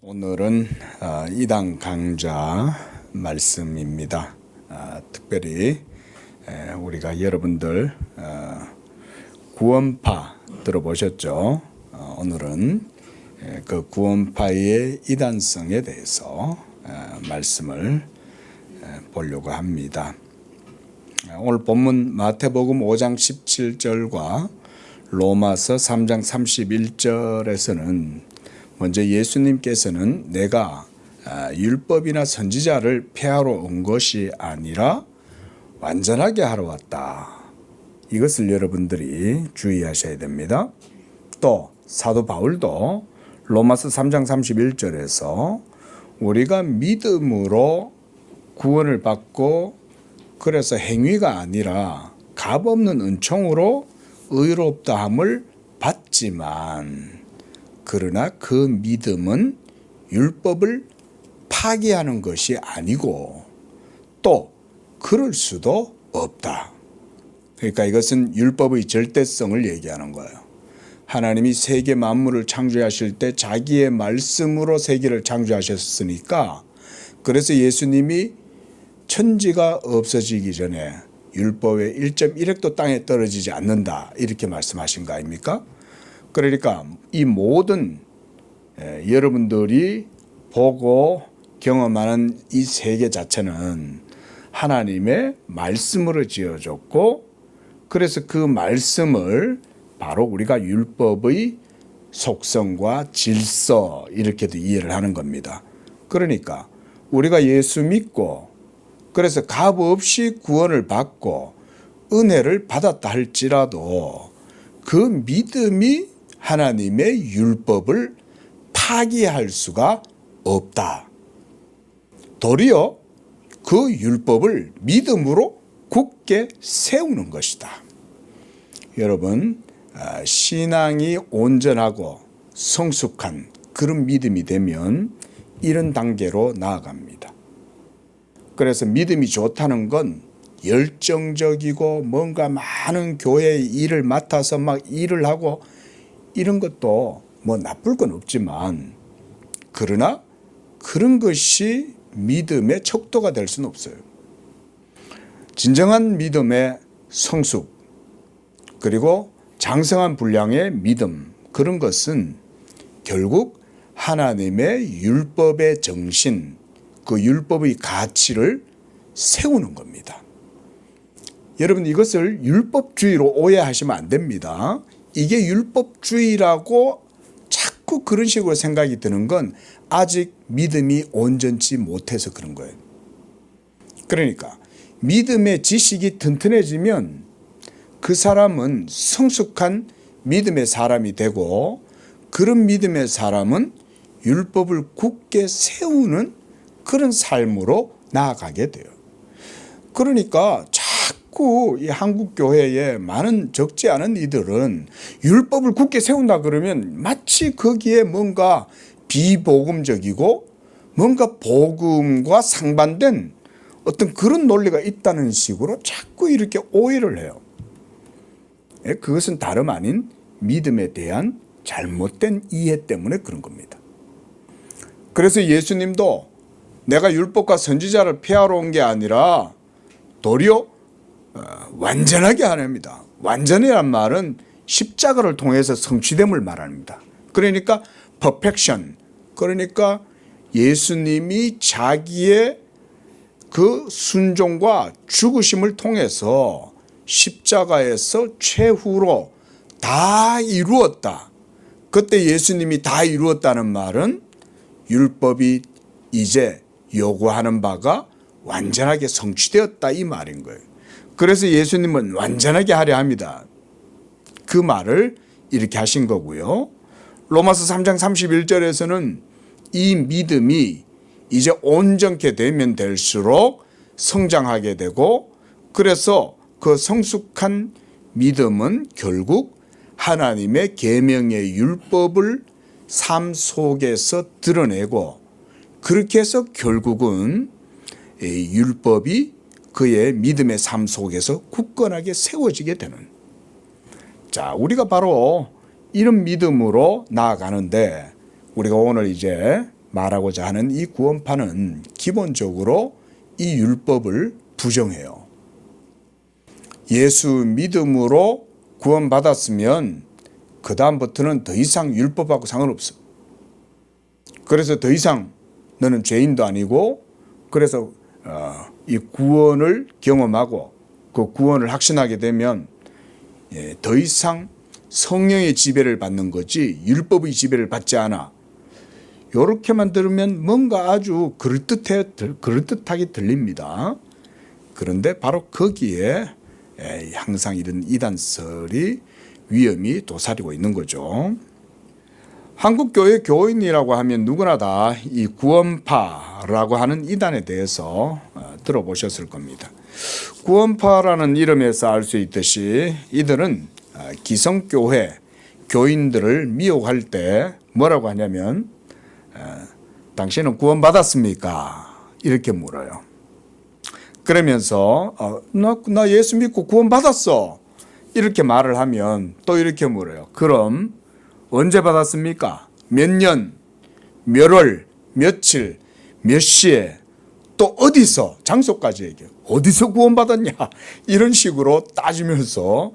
오늘은 이단 강좌 말씀입니다. 특별히 우리가 여러분들 구원파 들어보셨죠? 오늘은 그 구원파의 이단성에 대해서 말씀을 보려고 합니다. 오늘 본문 마태복음 5장 17절과 로마서 3장 31절에서는 먼저 예수님께서는 내가 율법이나 선지자를 폐하러 온 것이 아니라 완전하게 하러 왔다. 이것을 여러분들이 주의하셔야 됩니다. 또 사도 바울도 로마서 3장 31절에서 우리가 믿음으로 구원을 받고 그래서 행위가 아니라 값없는 은총으로 의롭다함을 받지만 그러나 그 믿음은 율법을 파기하는 것이 아니고 또 그럴 수도 없다. 그러니까 이것은 율법의 절대성을 얘기하는 거예요. 하나님이 세계 만물을 창조하실 때 자기의 말씀으로 세계를 창조하셨으니까 그래서 예수님이 천지가 없어지기 전에 율법의 1.1획도 땅에 떨어지지 않는다 이렇게 말씀하신 거 아닙니까? 그러니까 이 모든 여러분들이 보고 경험하는 이 세계 자체는 하나님의 말씀으로 지어졌고 그래서 그 말씀을 바로 우리가 율법의 속성과 질서 이렇게도 이해를 하는 겁니다. 그러니까 우리가 예수 믿고 그래서 값 없이 구원을 받고 은혜를 받았다 할지라도 그 믿음이 하나님의 율법을 파기할 수가 없다. 도리어 그 율법을 믿음으로 굳게 세우는 것이다. 여러분, 신앙이 온전하고 성숙한 그런 믿음이 되면 이런 단계로 나아갑니다. 그래서 믿음이 좋다는 건 열정적이고 뭔가 많은 교회의 일을 맡아서 막 일을 하고 이런 것도 뭐 나쁠 건 없지만 그러나 그런 것이 믿음의 척도가 될 수는 없어요. 진정한 믿음의 성숙 그리고 장성한 분량의 믿음 그런 것은 결국 하나님의 율법의 정신 그 율법의 가치를 세우는 겁니다. 여러분 이것을 율법주의로 오해하시면 안 됩니다. 이게 율법주의라고 자꾸 그런 식으로 생각이 드는 건 아직 믿음이 온전치 못해서 그런 거예요. 그러니까 믿음의 지식이 튼튼해지면 그 사람은 성숙한 믿음의 사람이 되고 그런 믿음의 사람은 율법을 굳게 세우는 그런 삶으로 나아가게 돼요. 그러니까 자꾸 이 한국 교회에 많은 적지 않은 이들은 율법을 굳게 세운다 그러면 마치 거기에 뭔가 비복음적이고 뭔가 복음과 상반된 어떤 그런 논리가 있다는 식으로 자꾸 이렇게 오해를 해요. 그것은 다름 아닌 믿음에 대한 잘못된 이해 때문에 그런 겁니다. 그래서 예수님도 내가 율법과 선지자를 폐하러 온 게 아니라 도리어 완전하게 하랍니다. 완전이란 말은 십자가를 통해서 성취됨을 말합니다. 그러니까 perfection. 그러니까 예수님이 자기의 그 순종과 죽으심을 통해서 십자가에서 최후로 다 이루었다. 그때 예수님이 다 이루었다는 말은 율법이 이제 요구하는 바가 완전하게 성취되었다 이 말인 거예요. 그래서 예수님은 완전하게 하려 합니다. 그 말을 이렇게 하신 거고요. 로마서 3장 31절에서는 이 믿음이 이제 온전케 되면 될수록 성장하게 되고 그래서 그 성숙한 믿음은 결국 하나님의 계명의 율법을 삶 속에서 드러내고 그렇게 해서 결국은 율법이 그의 믿음의 삶 속에서 굳건하게 세워지게 되는. 자, 우리가 바로 이런 믿음으로 나아가는데 우리가 오늘 이제 말하고자 하는 이 구원파는 기본적으로 이 율법을 부정해요. 예수 믿음으로 구원받았으면 그 다음부터는 더 이상 율법하고 상관없어. 그래서 더 이상 너는 죄인도 아니고, 그래서 이 구원을 경험하고 그 구원을 확신하게 되면 더 이상 성령의 지배를 받는 거지 율법의 지배를 받지 않아. 이렇게만 들으면 뭔가 아주 그럴듯하게 들립니다. 그런데 바로 거기에 항상 이런 이단설이 위험이 도사리고 있는 거죠. 한국교회 교인이라고 하면 누구나 다 이 구원파라고 하는 이단에 대해서 들어보셨을 겁니다. 구원파라는 이름에서 알 수 있듯이 이들은 기성교회 교인들을 미혹할 때 뭐라고 하냐면 당신은 구원받았습니까? 이렇게 물어요. 그러면서 나 예수 믿고 구원받았어. 이렇게 말을 하면 또 이렇게 물어요. 그럼 언제 받았습니까? 몇 년, 몇 월, 며칠, 몇 시에, 또 어디서, 장소까지 얘기해요. 어디서 구원받았냐? 이런 식으로 따지면서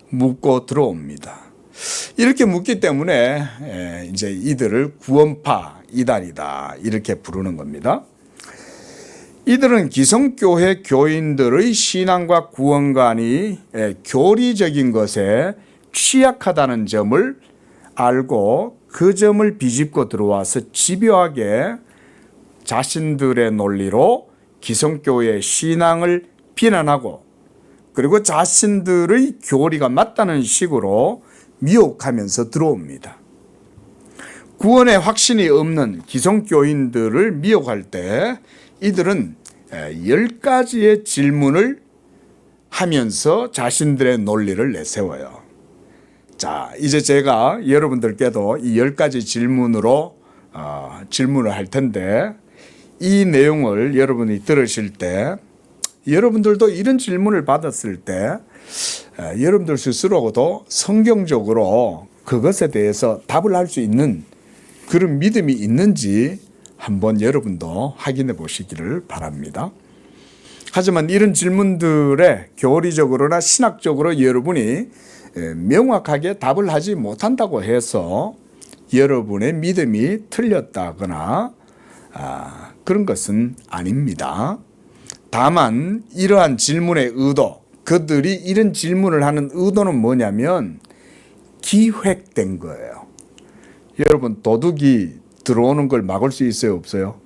묻고 들어옵니다. 이렇게 묻기 때문에 이제 이들을 구원파 이단이다 이렇게 부르는 겁니다. 이들은 기성교회 교인들의 신앙과 구원관이 교리적인 것에 취약하다는 점을 알고 그 점을 비집고 들어와서 집요하게 자신들의 논리로 기성교회의 신앙을 비난하고, 그리고 자신들의 교리가 맞다는 식으로 미혹하면서 들어옵니다. 구원의 확신이 없는 기성교인들을 미혹할 때 이들은 10가지의 질문을 하면서 자신들의 논리를 내세워요. 자, 이제 제가 여러분들께도 이 10가지 질문으로 질문을 할 텐데, 이 내용을 여러분이 들으실 때 여러분들도 이런 질문을 받았을 때 여러분들 스스로도 성경적으로 그것에 대해서 답을 할 수 있는 그런 믿음이 있는지 한번 여러분도 확인해 보시기를 바랍니다. 하지만 이런 질문들에 교리적으로나 신학적으로 여러분이 명확하게 답을 하지 못한다고 해서 여러분의 믿음이 틀렸다거나 그런 것은 아닙니다. 다만 이러한 질문의 의도, 그들이 이런 질문을 하는 의도는 뭐냐면 기획된 거예요. 여러분, 도둑이 들어오는 걸 막을 수 있어요, 없어요?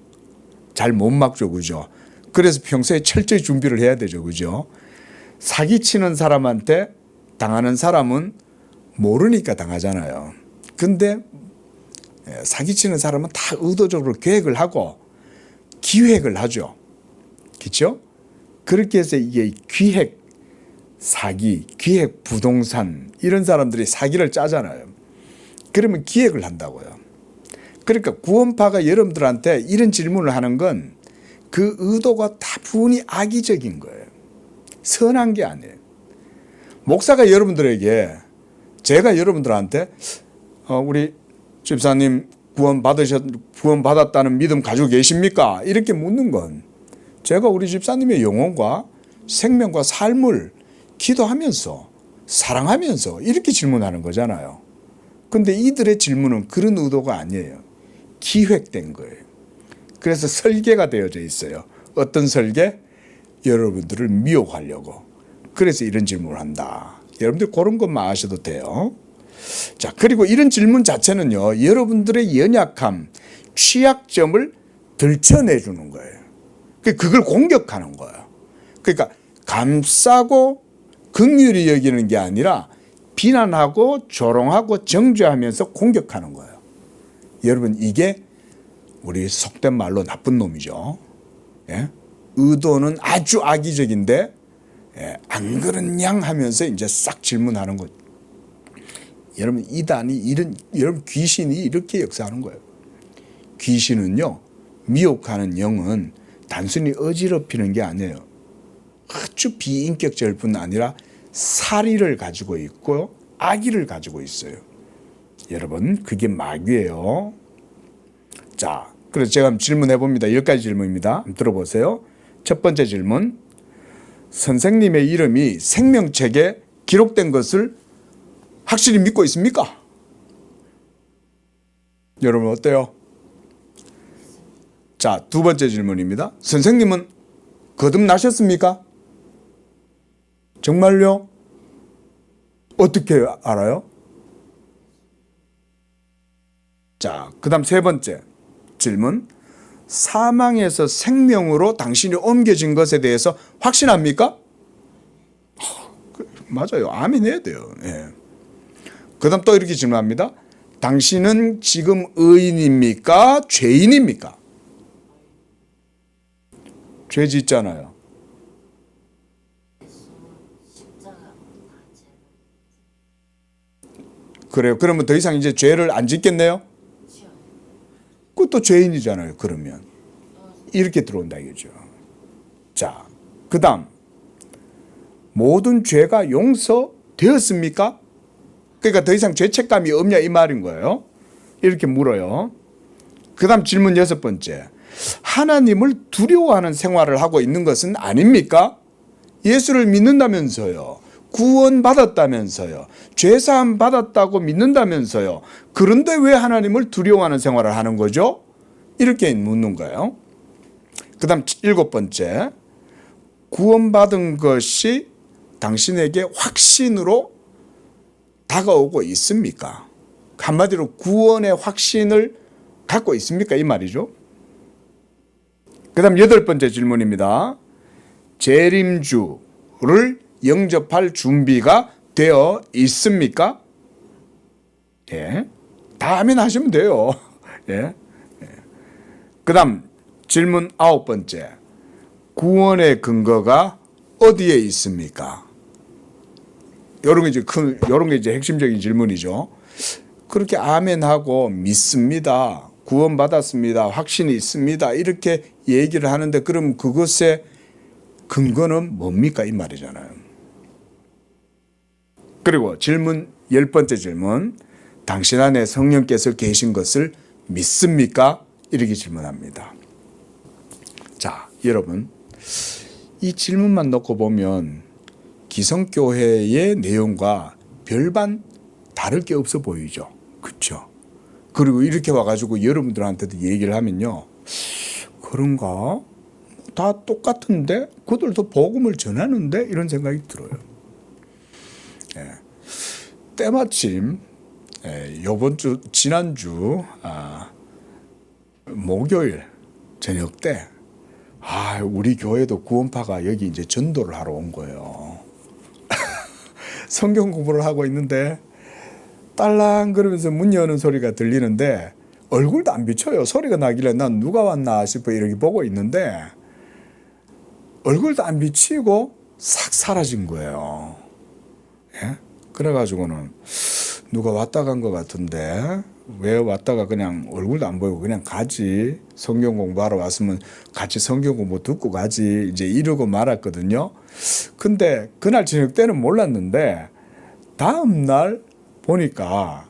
잘 못 막죠, 그죠? 그래서 평소에 철저히 준비를 해야 되죠, 그죠? 사기치는 사람한테 당하는 사람은 모르니까 당하잖아요. 근데 사기치는 사람은 다 의도적으로 계획을 하고 기획을 하죠. 그렇죠? 그렇게 해서 이게 기획 사기, 기획 부동산 이런 사람들이 사기를 짜잖아요. 그러면 기획을 한다고요. 그러니까 구원파가 여러분들한테 이런 질문을 하는 건 그 의도가 다분히 악의적인 거예요. 선한 게 아니에요. 목사가 여러분들에게, 제가 여러분들한테 우리 집사님 구원받았다는 믿음 가지고 계십니까? 이렇게 묻는 건 제가 우리 집사님의 영혼과 생명과 삶을 기도하면서 사랑하면서 이렇게 질문하는 거잖아요. 근데 이들의 질문은 그런 의도가 아니에요. 기획된 거예요. 그래서 설계가 되어져 있어요. 어떤 설계? 여러분들을 미혹하려고. 그래서 이런 질문을 한다. 여러분들 그런 것만 아셔도 돼요. 자, 그리고 이런 질문 자체는요, 여러분들의 연약함, 취약점을 들춰내주는 거예요. 그걸 공격하는 거예요. 그러니까 감싸고 긍휼히 여기는 게 아니라 비난하고 조롱하고 정죄하면서 공격하는 거예요. 여러분, 이게 우리 속된 말로 나쁜 놈이죠. 예? 의도는 아주 악의적인데 안 그런 양 하면서 이제 싹 질문하는 거죠. 여러분, 이단이 여러분 귀신이 이렇게 역사하는 거예요. 귀신은요, 미혹하는 영은 단순히 어지럽히는 게 아니에요. 아주 비인격적일 뿐 아니라 사리를 가지고 있고 악의를 가지고 있어요. 여러분, 그게 마귀예요. 자, 그래서 제가 한번 질문해 봅니다. 10가지 질문입니다. 한번 들어보세요. 첫 번째 질문. 선생님의 이름이 생명책에 기록된 것을 확실히 믿고 있습니까? 여러분 어때요? 자, 두 번째 질문입니다. 선생님은 거듭나셨습니까? 정말요? 어떻게 알아요? 자, 그 다음 세 번째 질문. 사망에서 생명으로 당신이 옮겨진 것에 대해서 확신합니까? 맞아요. 아멘 해야 돼요. 예. 그 다음 또 이렇게 질문합니다. 당신은 지금 의인입니까? 죄인입니까? 죄 짓잖아요. 그래요. 그러면 더 이상 이제 죄를 안 짓겠네요? 그것도 죄인이잖아요. 그러면 이렇게 들어온다 이거죠. 자, 그 다음 모든 죄가 용서되었습니까? 그러니까 더 이상 죄책감이 없냐 이 말인 거예요. 이렇게 물어요. 그 다음 질문 여섯 번째. 하나님을 두려워하는 생활을 하고 있는 것은 아닙니까? 예수를 믿는다면서요. 구원받았다면서요. 죄사함 받았다고 믿는다면서요. 그런데 왜 하나님을 두려워하는 생활을 하는 거죠? 이렇게 묻는 거예요. 그 다음 일곱 번째. 구원받은 것이 당신에게 확신으로 다가오고 있습니까? 한마디로 구원의 확신을 갖고 있습니까? 이 말이죠. 그 다음 여덟 번째 질문입니다. 재림주를 영접할 준비가 되어 있습니까? 예. 다 아멘 하시면 돼요. 예. 그 다음 질문 아홉 번째. 구원의 근거가 어디에 있습니까? 요런 게 이제 핵심적인 질문이죠. 그렇게 아멘하고 믿습니다. 구원받았습니다. 확신이 있습니다. 이렇게 얘기를 하는데 그럼 그것의 근거는 뭡니까? 이 말이잖아요. 그리고 질문 열 번째 질문. 당신 안에 성령께서 계신 것을 믿습니까? 이렇게 질문합니다. 자, 여러분 이 질문만 놓고 보면 기성교회의 내용과 별반 다를 게 없어 보이죠. 그렇죠? 그리고 이렇게 와가지고 여러분들한테도 얘기를 하면요. 그런가? 다 똑같은데? 그들도 복음을 전하는데? 이런 생각이 들어요. 예. 때마침 지난주 목요일 저녁 때 우리 교회도 구원파가 여기 이제 전도를 하러 온 거예요. 성경 공부를 하고 있는데 딸랑 그러면서 문 여는 소리가 들리는데 얼굴도 안 비춰요. 소리가 나길래 난 누가 왔나 싶어 이렇게 보고 있는데 얼굴도 안 비치고 싹 사라진 거예요. 예? 그래가지고는 누가 왔다 간 것 같은데 왜 왔다가 그냥 얼굴도 안 보이고 그냥 가지. 성경 공부하러 왔으면 같이 성경 공부 듣고 가지. 이제 이러고 말았거든요. 근데 그날 저녁 때는 몰랐는데 다음날 보니까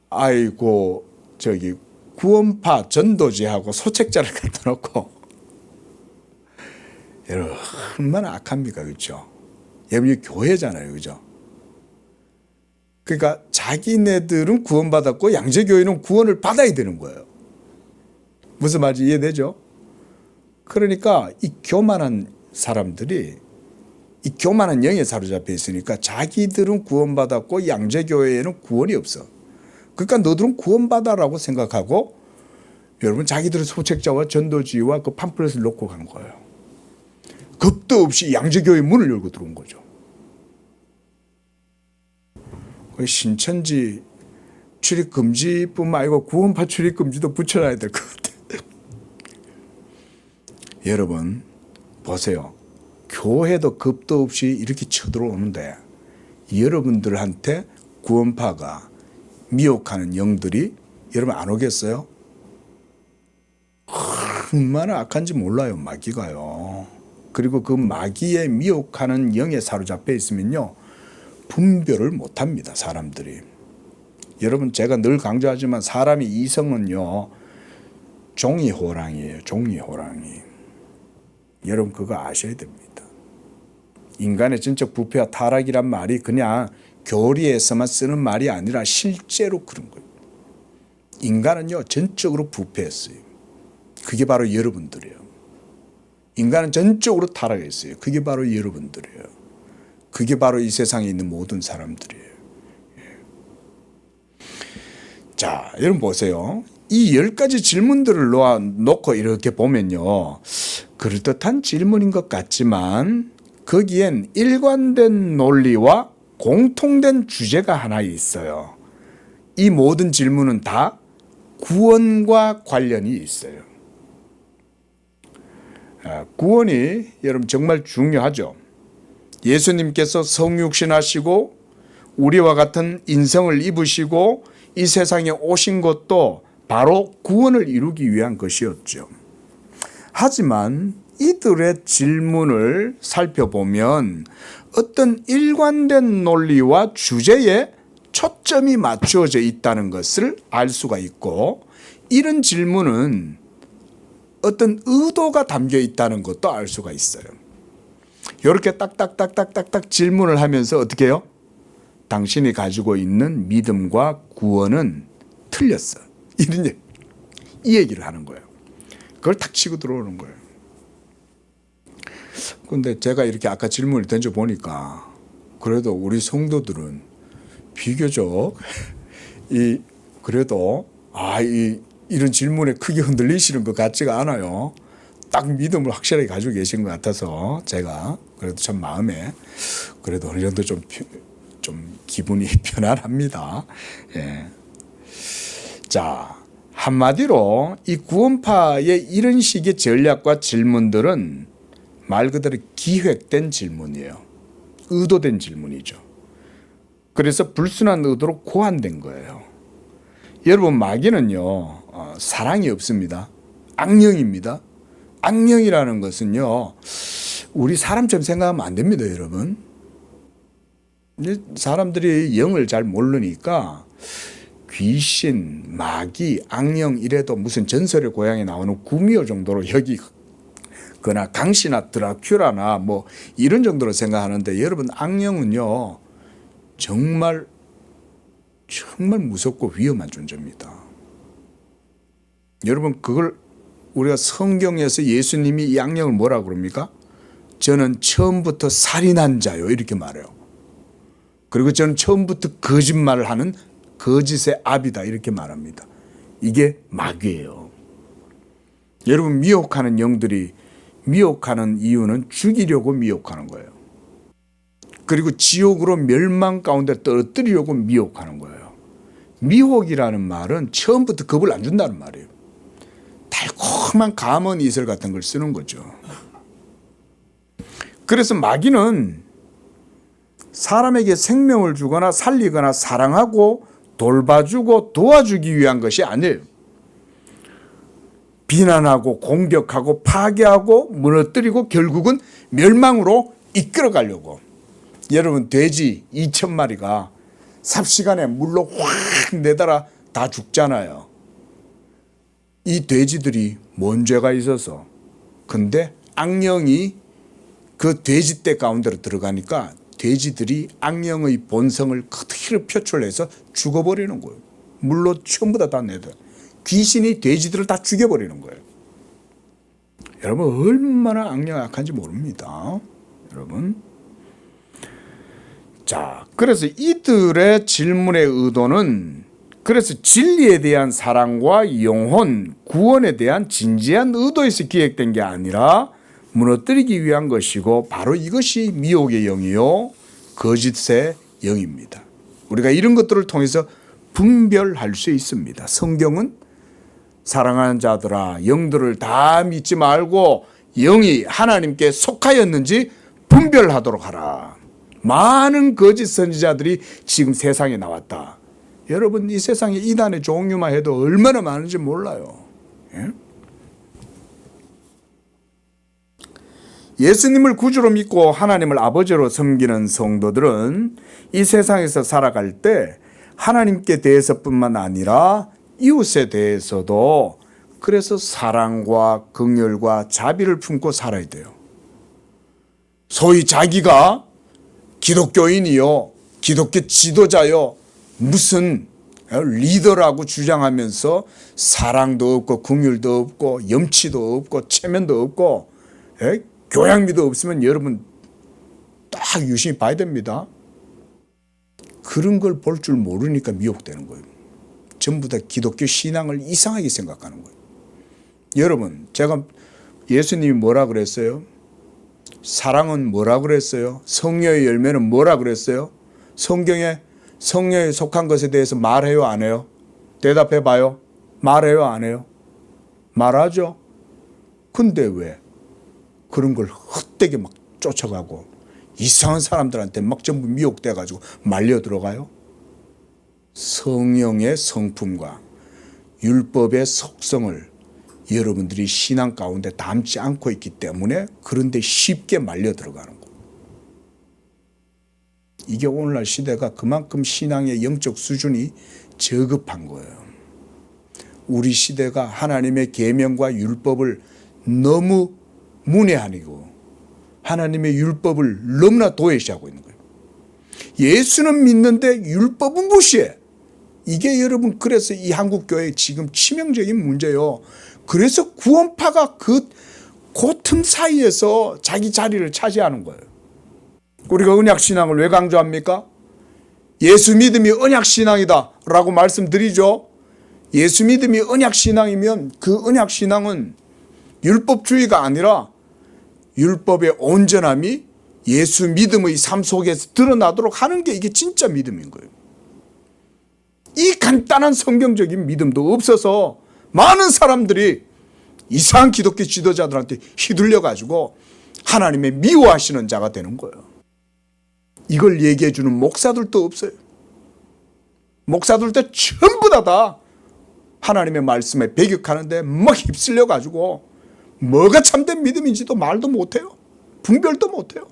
아이고 저기 구원파 전도지하고 소책자를 갖다 놓고 여러분 얼마나 악합니까? 그렇죠? 여러분 교회잖아요. 그죠? 그러니까 자기네들은 구원받았고 양재교회는 구원을 받아야 되는 거예요. 무슨 말인지 이해되죠? 그러니까 이 교만한 사람들이 이 교만한 영에 사로잡혀 있으니까 자기들은 구원받았고 양재교회에는 구원이 없어. 그러니까 너들은 구원받아라고 생각하고 여러분 자기들은 소책자와 전도지와 그 팜플렛을 놓고 간 거예요. 겁도 없이 양재교회 문을 열고 들어온 거죠. 신천지 출입금지뿐만 아니고 구원파 출입금지도 붙여놔야 될 것 같아요. 여러분 보세요. 교회도 겁도 없이 이렇게 쳐들어오는데 여러분들한테 구원파가 미혹하는 영들이 여러분 안 오겠어요? 얼마나 악한지 몰라요. 마귀가요. 그리고 그 마귀에 미혹하는 영에 사로잡혀 있으면요. 분별을 못합니다. 사람들이. 여러분 제가 늘 강조하지만 사람의 이성은요. 종이 호랑이에요. 종이 호랑이. 여러분 그거 아셔야 됩니다. 인간의 전적 부패와 타락이란 말이 그냥 교리에서만 쓰는 말이 아니라 실제로 그런 거예요. 인간은요 전적으로 부패했어요. 그게 바로 여러분들이에요. 인간은 전적으로 타락했어요. 그게 바로 여러분들이에요. 그게 바로 이 세상에 있는 모든 사람들이에요. 자, 여러분 보세요. 이 10가지 질문들을 놓고 이렇게 보면요. 그럴듯한 질문인 것 같지만 거기엔 일관된 논리와 공통된 주제가 하나 있어요. 이 모든 질문은 다 구원과 관련이 있어요. 구원이 여러분 정말 중요하죠. 예수님께서 성육신하시고 우리와 같은 인성을 입으시고 이 세상에 오신 것도 바로 구원을 이루기 위한 것이었죠. 하지만 이들의 질문을 살펴보면 어떤 일관된 논리와 주제에 초점이 맞추어져 있다는 것을 알 수가 있고, 이런 질문은 어떤 의도가 담겨 있다는 것도 알 수가 있어요. 이렇게 딱딱딱딱딱딱 질문을 하면서 어떻게 해요? 당신이 가지고 있는 믿음과 구원은 틀렸어. 이 얘기를 하는 거예요. 그걸 탁 치고 들어오는 거예요. 근데 제가 이렇게 아까 질문을 던져보니까 그래도 우리 성도들은 비교적 그래도 이런 질문에 크게 흔들리시는 것 같지가 않아요. 딱 믿음을 확실하게 가지고 계신 것 같아서 제가 그래도 참 마음에 그래도 어느 정도 좀 기분이 편안합니다. 예. 자, 한마디로 이 구원파의 이런 식의 전략과 질문들은 말 그대로 기획된 질문이에요. 의도된 질문이죠. 그래서 불순한 의도로 고안된 거예요. 여러분 마귀는요 사랑이 없습니다. 악령입니다. 악령이라는 것은요 우리 사람처럼 생각하면 안 됩니다. 여러분 사람들이 영을 잘 모르니까 귀신, 마귀, 악령 이래도 무슨 전설의 고향에 나오는 구미호 정도로 여기거나 강시나 드라큘라나 뭐 이런 정도로 생각하는데, 여러분 악령은요 정말 무섭고 위험한 존재입니다. 여러분 그걸 우리가 성경에서 예수님이 이 악령을 뭐라고 그럽니까? 저는 처음부터 살인한 자요 이렇게 말해요. 그리고 저는 처음부터 거짓말을 하는 거짓의 아비다 이렇게 말합니다. 이게 마귀예요. 여러분 미혹하는 영들이 미혹하는 이유는 죽이려고 미혹하는 거예요. 그리고 지옥으로 멸망 가운데 떨어뜨리려고 미혹하는 거예요. 미혹이라는 말은 처음부터 겁을 안 준다는 말이에요. 달콤한 감언 이슬 같은 걸 쓰는 거죠. 그래서 마귀는 사람에게 생명을 주거나 살리거나 사랑하고 돌봐주고 도와주기 위한 것이 아니에요. 비난하고 공격하고 파괴하고 무너뜨리고 결국은 멸망으로 이끌어 가려고. 여러분 돼지 2,000마리가 삽시간에 물로 확 내달아 다 죽잖아요. 이 돼지들이 뭔 죄가 있어서. 근데 악령이 그 돼지떼 가운데로 들어가니까 돼지들이 악령의 본성을 그대로 표출해서 죽어버리는 거예요. 물로 전부 다 내다. 귀신이 돼지들을 다 죽여버리는 거예요. 여러분 얼마나 악령이 악한지 모릅니다. 여러분. 자, 그래서 이들의 질문의 의도는 그래서 진리에 대한 사랑과 영혼, 구원에 대한 진지한 의도에서 기획된 게 아니라 무너뜨리기 위한 것이고, 바로 이것이 미혹의 영이요 거짓의 영입니다. 우리가 이런 것들을 통해서 분별할 수 있습니다. 성경은 사랑하는 자들아 영들을 다 믿지 말고 영이 하나님께 속하였는지 분별하도록 하라. 많은 거짓 선지자들이 지금 세상에 나왔다. 여러분 이 세상에 이단의 종류만 해도 얼마나 많은지 몰라요. 예? 예수님을 구주로 믿고 하나님을 아버지로 섬기는 성도들은 이 세상에서 살아갈 때 하나님께 대해서뿐만 아니라 이웃에 대해서도 그래서 사랑과 긍휼과 자비를 품고 살아야 돼요. 소위 자기가 기독교인이요, 기독교 지도자요, 무슨 리더라고 주장하면서 사랑도 없고 긍휼도 없고 염치도 없고 체면도 없고 교양미도 없으면 여러분 딱 유심히 봐야 됩니다. 그런 걸 볼 줄 모르니까 미혹되는 거예요. 전부 다 기독교 신앙을 이상하게 생각하는 거예요. 여러분, 제가 예수님이 뭐라 그랬어요? 사랑은 뭐라 그랬어요? 성령의 열매는 뭐라 그랬어요? 성경에 성령에 속한 것에 대해서 말해요, 안 해요? 대답해 봐요. 말해요, 안 해요? 말하죠. 근데 왜 그런 걸 헛되게 막 쫓아가고 이상한 사람들한테 막 전부 미혹돼 가지고 말려 들어가요? 성령의 성품과 율법의 속성을 여러분들이 신앙 가운데 담지 않고 있기 때문에 그런데 쉽게 말려 들어가는 거예요. 이게 오늘날 시대가 그만큼 신앙의 영적 수준이 저급한 거예요. 우리 시대가 하나님의 계명과 율법을 너무 문외한이고 하나님의 율법을 너무나 도외시하고 있는 거예요. 예수는 믿는데 율법은 무시해. 이게 여러분 그래서 이 한국교회의 지금 치명적인 문제요. 그래서 구원파가 그 틈 사이에서 자기 자리를 차지하는 거예요. 우리가 언약신앙을 왜 강조합니까? 예수 믿음이 언약신앙이다 라고 말씀드리죠. 예수 믿음이 언약신앙이면 그 언약신앙은 율법주의가 아니라 율법의 온전함이 예수 믿음의 삶 속에서 드러나도록 하는 게 이게 진짜 믿음인 거예요. 이 간단한 성경적인 믿음도 없어서 많은 사람들이 이상한 기독교 지도자들한테 휘둘려 가지고 하나님의 미워하시는 자가 되는 거예요. 이걸 얘기해 주는 목사들도 없어요. 목사들도 전부 다 하나님의 말씀에 배격하는데 막 휩쓸려 가지고 뭐가 참된 믿음인지도 말도 못해요. 분별도 못해요.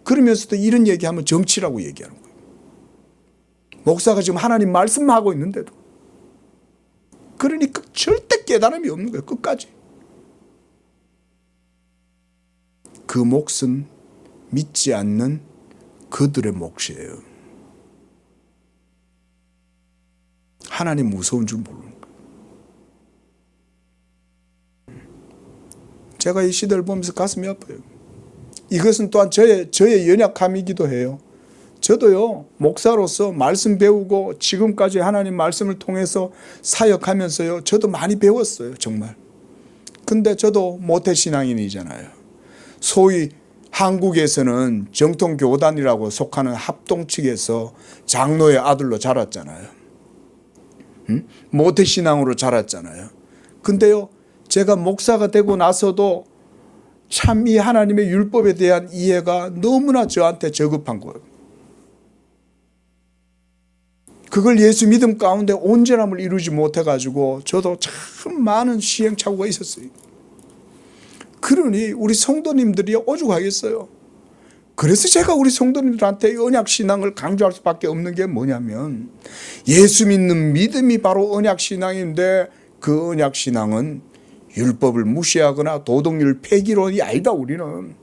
그러면서도 이런 얘기하면 정치라고 얘기하는 거예요. 목사가 지금 하나님 말씀하고 있는데도. 그러니까 절대 깨달음이 없는 거예요. 끝까지. 그 몫은 믿지 않는 그들의 몫이에요. 하나님 무서운 줄 모르는 거예요. 제가 이 시대를 보면서 가슴이 아파요. 이것은 또한 저의 연약함이기도 해요. 저도요, 목사로서 말씀 배우고 지금까지 하나님 말씀을 통해서 사역하면서요, 저도 많이 배웠어요, 정말. 근데 저도 모태신앙인이잖아요. 소위 한국에서는 정통교단이라고 속하는 합동 측에서 장로의 아들로 자랐잖아요. 모태신앙으로 자랐잖아요. 근데요, 제가 목사가 되고 나서도 참 이 하나님의 율법에 대한 이해가 너무나 저한테 저급한 거예요. 그걸 예수 믿음 가운데 온전함을 이루지 못해가지고 저도 참 많은 시행착오가 있었어요. 그러니 우리 성도님들이 오죽하겠어요. 그래서 제가 우리 성도님들한테 언약신앙을 강조할 수밖에 없는 게 뭐냐면 예수 믿는 믿음이 바로 언약신앙인데 그 언약신앙은 율법을 무시하거나 도덕률 폐기론이 아니다. 우리는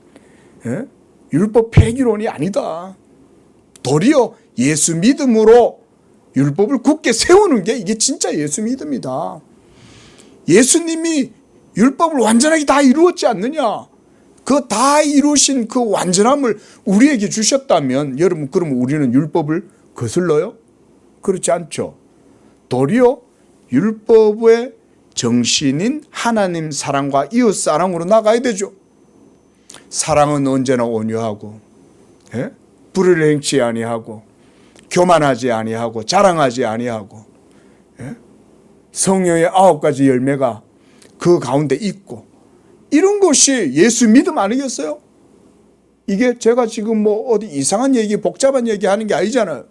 율법 폐기론이 아니다. 도리어 예수 믿음으로 율법을 굳게 세우는 게 이게 진짜 예수 믿음이다. 예수님이 율법을 완전하게 다 이루었지 않느냐. 그 다 이루신 그 완전함을 우리에게 주셨다면 여러분 그러면 우리는 율법을 거슬러요? 그렇지 않죠. 도리어 율법의 정신인 하나님 사랑과 이웃 사랑으로 나가야 되죠. 사랑은 언제나 온유하고 불의를 행치 아니하고 교만하지 아니하고 자랑하지 아니하고 성령의 9가지 열매가 그 가운데 있고 이런 것이 예수 믿음 아니겠어요? 이게 제가 지금 뭐 어디 이상한 얘기 복잡한 얘기 하는 게 아니잖아요.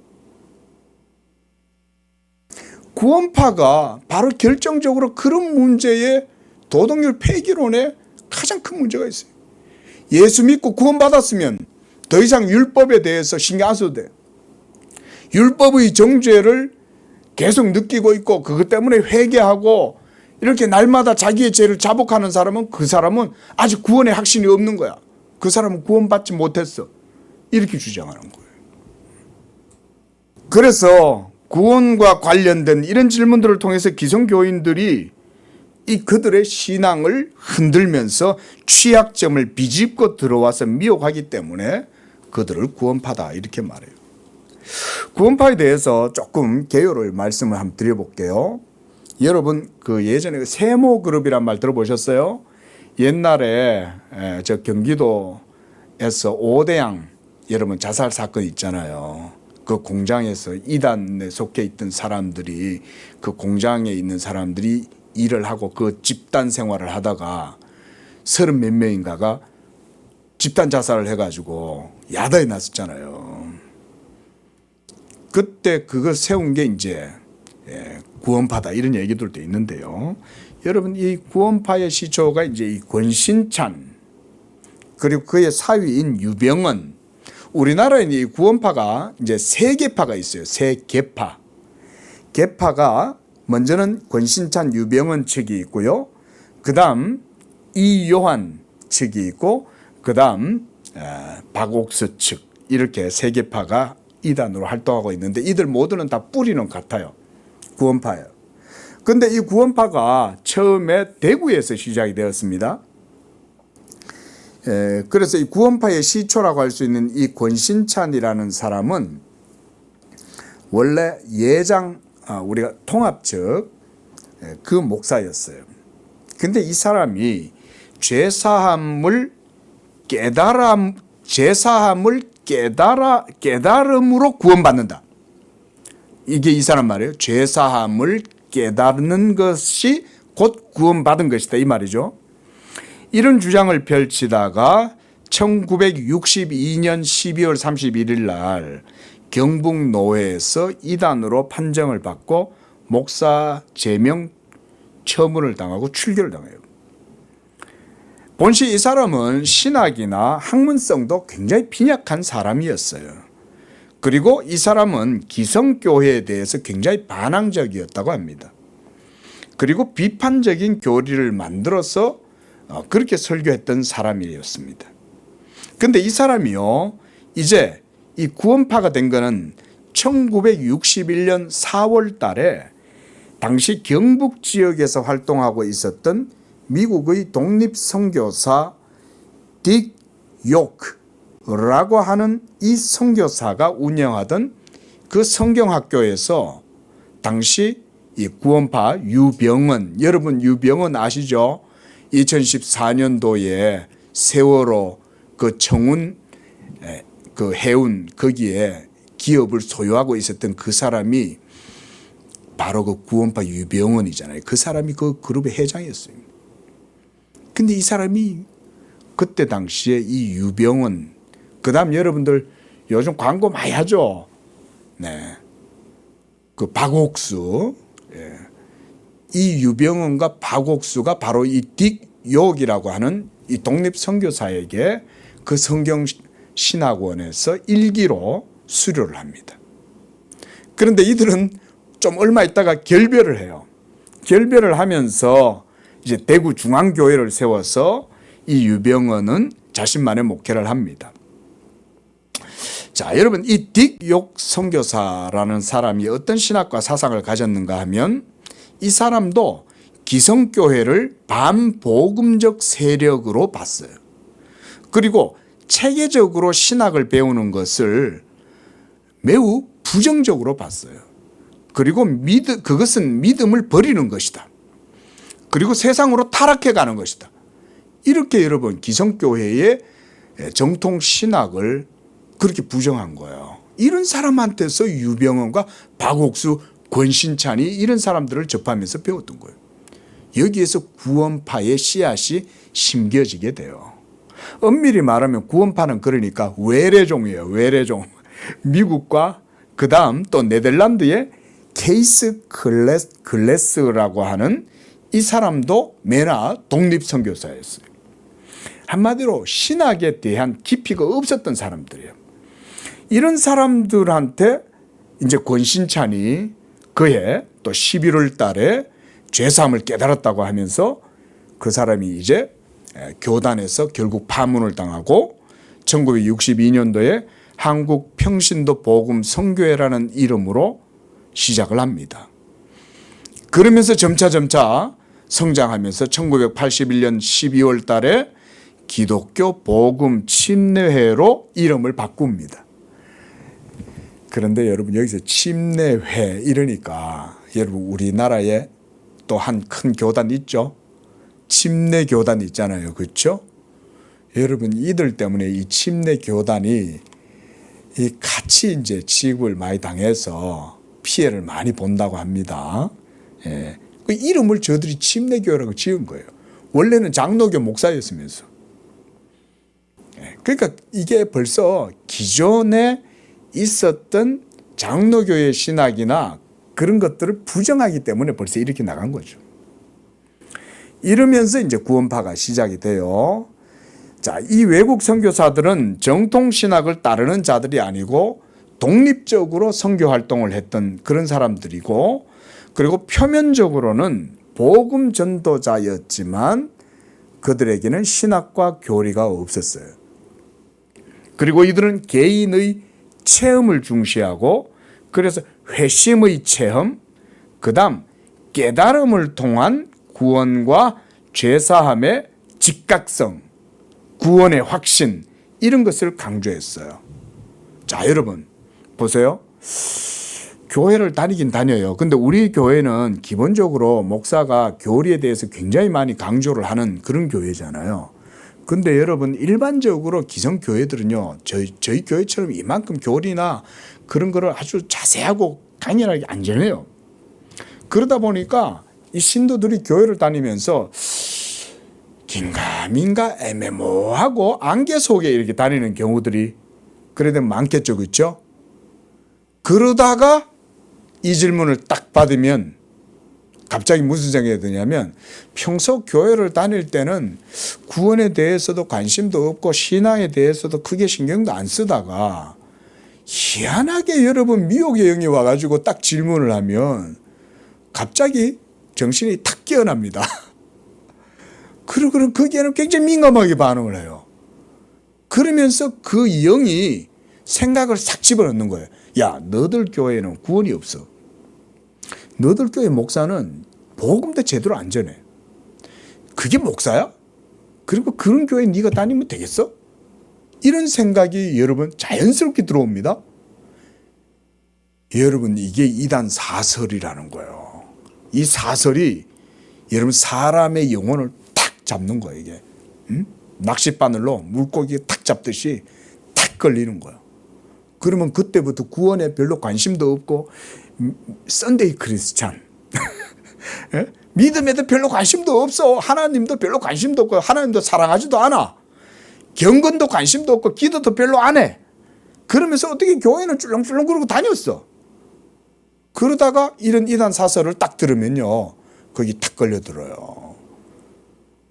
구원파가 바로 결정적으로 그런 문제에 도덕률 폐기론에 가장 큰 문제가 있어요. 예수 믿고 구원받았으면 더 이상 율법에 대해서 신경 안 써도 돼. 율법의 정죄를 계속 느끼고 있고 그것 때문에 회개하고 이렇게 날마다 자기의 죄를 자복하는 사람은 그 사람은 아직 구원의 확신이 없는 거야. 그 사람은 구원받지 못했어. 이렇게 주장하는 거예요. 그래서 구원과 관련된 이런 질문들을 통해서 기성교인들이 이 그들의 신앙을 흔들면서 취약점을 비집고 들어와서 미혹하기 때문에 그들을 구원파다 이렇게 말해요. 구원파에 대해서 조금 개요를 말씀을 한번 드려볼게요. 여러분 그 예전에 세모 그룹이란 말 들어보셨어요? 옛날에 저 경기도에서 오대양 여러분 자살 사건 있잖아요. 그 공장에서 이단에 속해 있던 사람들이 그 공장에 있는 사람들이 일을 하고 그 집단 생활을 하다가 30 몇 명인가가 집단 자살을 해가지고 야단이 났었잖아요. 그때 그걸 세운 게 이제 구원파다 이런 얘기들도 있는데요. 여러분 이 구원파의 시초가 이제 이 권신찬 그리고 그의 사위인 유병언. 우리나라에는 이 구원파가 이제 세 계파가 있어요. 세 계파. 계파가 먼저는 권신찬 유병언 측이 있고요. 그다음 이요한 측이 있고 그다음 박옥수 측 이렇게 세 계파가 이단으로 활동하고 있는데 이들 모두는 다 뿌리는 같아요. 구원파예요. 그런데 이 구원파가 처음에 대구에서 시작이 되었습니다. 그래서 이 구원파의 시초라고 할 수 있는 이 권신찬이라는 사람은 원래 예장 우리가 통합 측 그 목사였어요. 근데 이 사람이 죄사함을 깨달음으로 구원받는다. 이게 이 사람 말이에요. 죄사함을 깨닫는 것이 곧 구원받은 것이다 이 말이죠. 이런 주장을 펼치다가 1962년 12월 31일 날 경북노회에서 이단으로 판정을 받고 목사 제명 처분을 당하고 출교를 당해요. 본시 이 사람은 신학이나 학문성도 굉장히 빈약한 사람이었어요. 그리고 이 사람은 기성교회에 대해서 굉장히 반항적이었다고 합니다. 그리고 비판적인 교리를 만들어서 그렇게 설교했던 사람이었습니다. 그런데 이 사람이요, 이제 이 구원파가 된 거는 1961년 4월 달에 당시 경북 지역에서 활동하고 있었던 미국의 독립선교사 딕 요크라고 하는 이 선교사가 운영하던 그 성경학교에서 당시 이 구원파 유병언, 여러분 유병언 아시죠? 2014년도에 세월호 그 청운 그 해운 거기에 기업을 소유하고 있었던 그 사람이 바로 그 구원파 유병언이잖아요. 그 사람이 그 그룹의 회장이었어요. 근데 이 사람이 그때 당시에 이 유병언, 그 다음 여러분들 요즘 광고 많이 하죠. 네. 그 박옥수. 예. 이 유병언과 박옥수가 바로 이 딕 욕이라고 하는 이 독립선교사에게 그 성경신학원에서 일기로 수료를 합니다. 그런데 이들은 좀 얼마 있다가 결별을 해요. 결별을 하면서 이제 대구 중앙교회를 세워서 이 유병언은 자신만의 목회를 합니다. 자, 여러분 이 딕 욕 선교사라는 사람이 어떤 신학과 사상을 가졌는가 하면 이 사람도 기성교회를 반복음적 세력으로 봤어요. 그리고 체계적으로 신학을 배우는 것을 매우 부정적으로 봤어요. 그리고 그것은 믿음을 버리는 것이다. 그리고 세상으로 타락해 가는 것이다. 이렇게 여러분 기성교회의 정통 신학을 그렇게 부정한 거예요. 이런 사람한테서 유병언과 박옥수, 권신찬이 이런 사람들을 접하면서 배웠던 거예요. 여기에서 구원파의 씨앗이 심겨지게 돼요. 엄밀히 말하면 구원파는 그러니까 외래종이에요. 외래종. 미국과 그 다음 또 네덜란드의 케이스 글래스라고 하는 이 사람도 메나 독립선교사였어요. 한마디로 신학에 대한 깊이가 없었던 사람들이에요. 이런 사람들한테 이제 권신찬이 그해 또 11월 달에 죄사함을 깨달았다고 하면서 그 사람이 이제 교단에서 결국 파문을 당하고 1962년도에 한국 평신도 복음 선교회라는 이름으로 시작을 합니다. 그러면서 점차 성장하면서 1981년 12월 달에 기독교 복음 침례회로 이름을 바꿉니다. 그런데 여러분 여기서 침례회 이러니까 여러분 우리나라에 또 한 큰 교단 있죠. 침례교단 있잖아요. 그렇죠? 여러분 이들 때문에 이 침례교단이 이 같이 이제 취급을 많이 당해서 피해를 많이 본다고 합니다. 예. 그 이름을 저들이 침례교라고 지은 거예요. 원래는 장로교 목사였으면서. 예. 그러니까 이게 벌써 기존에 있었던 장로교의 신학이나 그런 것들을 부정하기 때문에 벌써 이렇게 나간 거죠. 이러면서 이제 구원파가 시작이 돼요. 자, 이 외국 선교사들은 정통 신학을 따르는 자들이 아니고 독립적으로 선교 활동을 했던 그런 사람들이고, 그리고 표면적으로는 복음 전도자였지만 그들에게는 신학과 교리가 없었어요. 그리고 이들은 개인의 체험을 중시하고, 그래서 회심의 체험, 그다음 깨달음을 통한 구원과 죄사함의 즉각성, 구원의 확신, 이런 것을 강조했어요. 자, 여러분 보세요. 교회를 다니긴 다녀요. 근데 우리 교회는 기본적으로 목사가 교리에 대해서 굉장히 많이 강조를 하는 그런 교회잖아요. 근데 여러분 일반적으로 기성교회들은요, 저희 교회처럼 이만큼 교리나 그런 거를 아주 자세하고 강렬하게 안 전해요. 그러다 보니까 이 신도들이 교회를 다니면서 긴가민가 애매모호하고 안개 속에 이렇게 다니는 경우들이 그래도 많겠죠. 그렇죠? 그러다가 이 질문을 딱 받으면 갑자기 무슨 생각이 드냐면, 평소 교회를 다닐 때는 구원에 대해서도 관심도 없고 신앙에 대해서도 크게 신경도 안 쓰다가 희한하게 여러분 미혹의 영이 와가지고 딱 질문을 하면 갑자기 정신이 탁 깨어납니다. 그리고 거기에는 굉장히 민감하게 반응을 해요. 그러면서 그 영이 생각을 싹 집어넣는 거예요. 야, 너들 교회는 구원이 없어. 너들 교회 목사는 복음도 제대로 안 전해. 그게 목사야? 그리고 그런 교회 네가 다니면 되겠어? 이런 생각이 여러분 자연스럽게 들어옵니다. 여러분 이게 이단 사설이라는 거예요. 이 사설이 여러분 사람의 영혼을 탁 잡는 거예요. 이게 낚싯바늘로 물고기 탁 잡듯이 탁 걸리는 거예요. 그러면 그때부터 구원에 별로 관심도 없고 썬데이 크리스찬 믿음에도 별로 관심도 없어. 하나님도 별로 관심도 없고 하나님도 사랑하지도 않아. 경건도 관심도 없고 기도도 별로 안 해. 그러면서 어떻게 교회는 출렁출렁 그러고 다녔어. 그러다가 이런 이단 사설을 딱 들으면요, 거기 탁 걸려들어요.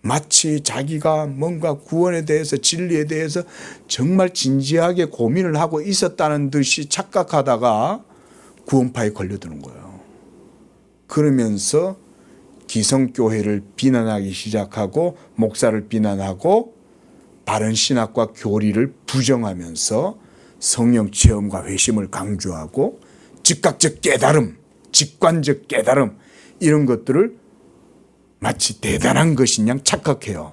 마치 자기가 뭔가 구원에 대해서 진리에 대해서 정말 진지하게 고민을 하고 있었다는 듯이 착각하다가 구원파에 걸려드는 거예요. 그러면서 기성교회를 비난하기 시작하고 목사를 비난하고 바른 신학과 교리를 부정하면서 성령 체험과 회심을 강조하고 즉각적 깨달음, 직관적 깨달음, 이런 것들을 마치 대단한 것인 양 착각해요.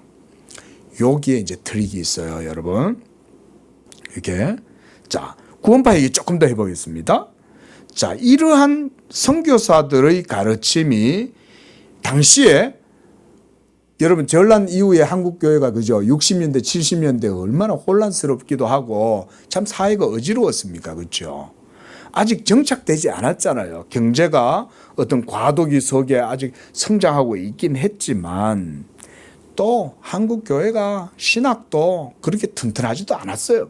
여기에 이제 트릭이 있어요, 여러분. 이렇게. 자, 구원파 얘기 조금 더 해보겠습니다. 자, 이러한 선교사들의 가르침이 당시에 여러분 전란 이후에 한국 교회가 그죠? 60년대, 70년대 얼마나 혼란스럽기도 하고 참 사회가 어지러웠습니까? 그렇죠? 아직 정착되지 않았잖아요. 경제가 어떤 과도기 속에 아직 성장하고 있긴 했지만 또 한국 교회가 신학도 그렇게 튼튼하지도 않았어요.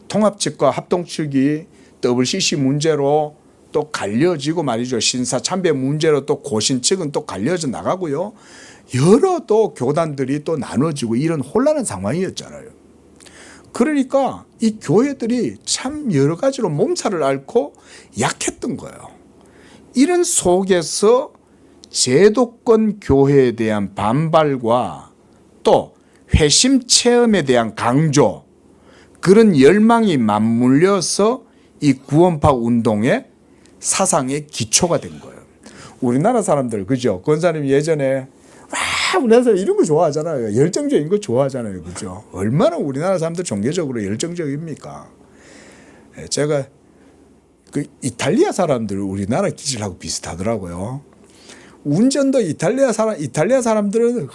통합 측과 합동 측이 WCC 문제로 또 갈려지고 말이죠. 신사 참배 문제로 또 고신 측은 또 갈려져 나가고요. 여러 또 교단들이 또 나눠지고 이런 혼란한 상황이었잖아요. 그러니까 이 교회들이 참 여러 가지로 몸살을 앓고 약했던 거예요. 이런 속에서 제도권 교회에 대한 반발과 또 회심 체험에 대한 강조, 그런 열망이 맞물려서 이 구원파 운동의 사상의 기초가 된 거예요. 우리나라 사람들, 그죠? 권사님 예전에 우리나라 사람 이런 거 좋아하잖아요. 열정적인 거 좋아하잖아요. 그죠? 얼마나 우리나라 사람들 종교적으로 열정적입니까? 제가 그 이탈리아 사람들 우리나라 기질하고 비슷하더라고요. 운전도 이탈리아 사람들은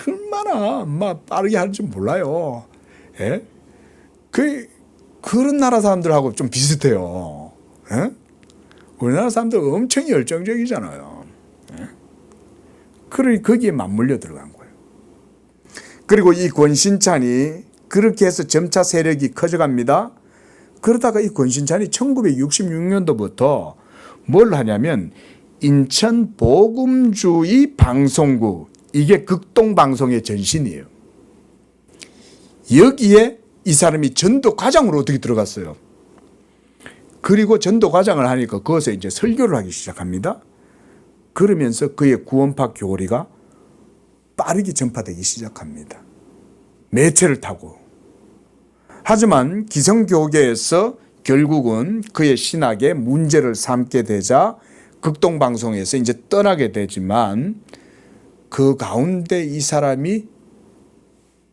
얼마나 막 빠르게 하는지 몰라요. 예? 그런 나라 사람들하고 좀 비슷해요. 예? 우리나라 사람들 엄청 열정적이잖아요. 예? 그러니 거기에 맞물려 들어간 거예요. 그리고 이 권신찬이 그렇게 해서 점차 세력이 커져갑니다. 그러다가 이 권신찬이 1966년도부터 뭘 하냐면 인천 복음주의 방송국, 이게 극동방송의 전신이에요. 여기에 이 사람이 전도과장으로 어떻게 들어갔어요. 그리고 전도과장을 하니까 거기서 이제 설교를 하기 시작합니다. 그러면서 그의 구원파 교리가 빠르게 전파되기 시작합니다. 매체를 타고. 하지만 기성교계에서 결국은 그의 신학에 문제를 삼게 되자 극동방송에서 이제 떠나게 되지만 그 가운데 이 사람이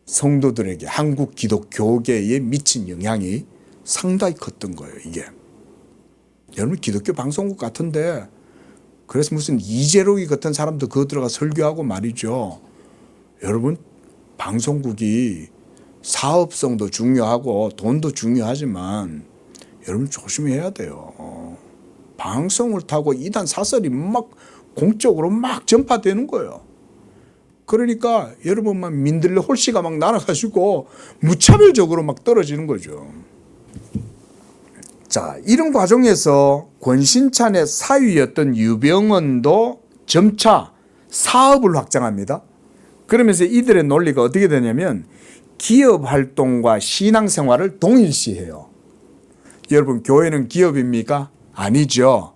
성도들에게 한국 기독교계에 미친 영향이 상당히 컸던 거예요. 이게 여러분 기독교 방송국 같은데 그래서 무슨 이재록이 같은 사람도 그거 들어가 설교하고 말이죠. 여러분 방송국이 사업성도 중요하고 돈도 중요하지만 여러분 조심해야 돼요. 방송을 타고 이단 사설이 막 공적으로 막 전파되는 거예요. 그러니까 여러분 막 민들레 홀씨가 막 날아가지고 무차별적으로 막 떨어지는 거죠. 자, 이런 과정에서 권신찬의 사위였던 유병언도 점차 사업을 확장합니다. 그러면서 이들의 논리가 어떻게 되냐면 기업 활동과 신앙생활을 동일시해요. 여러분 교회는 기업입니까? 아니죠.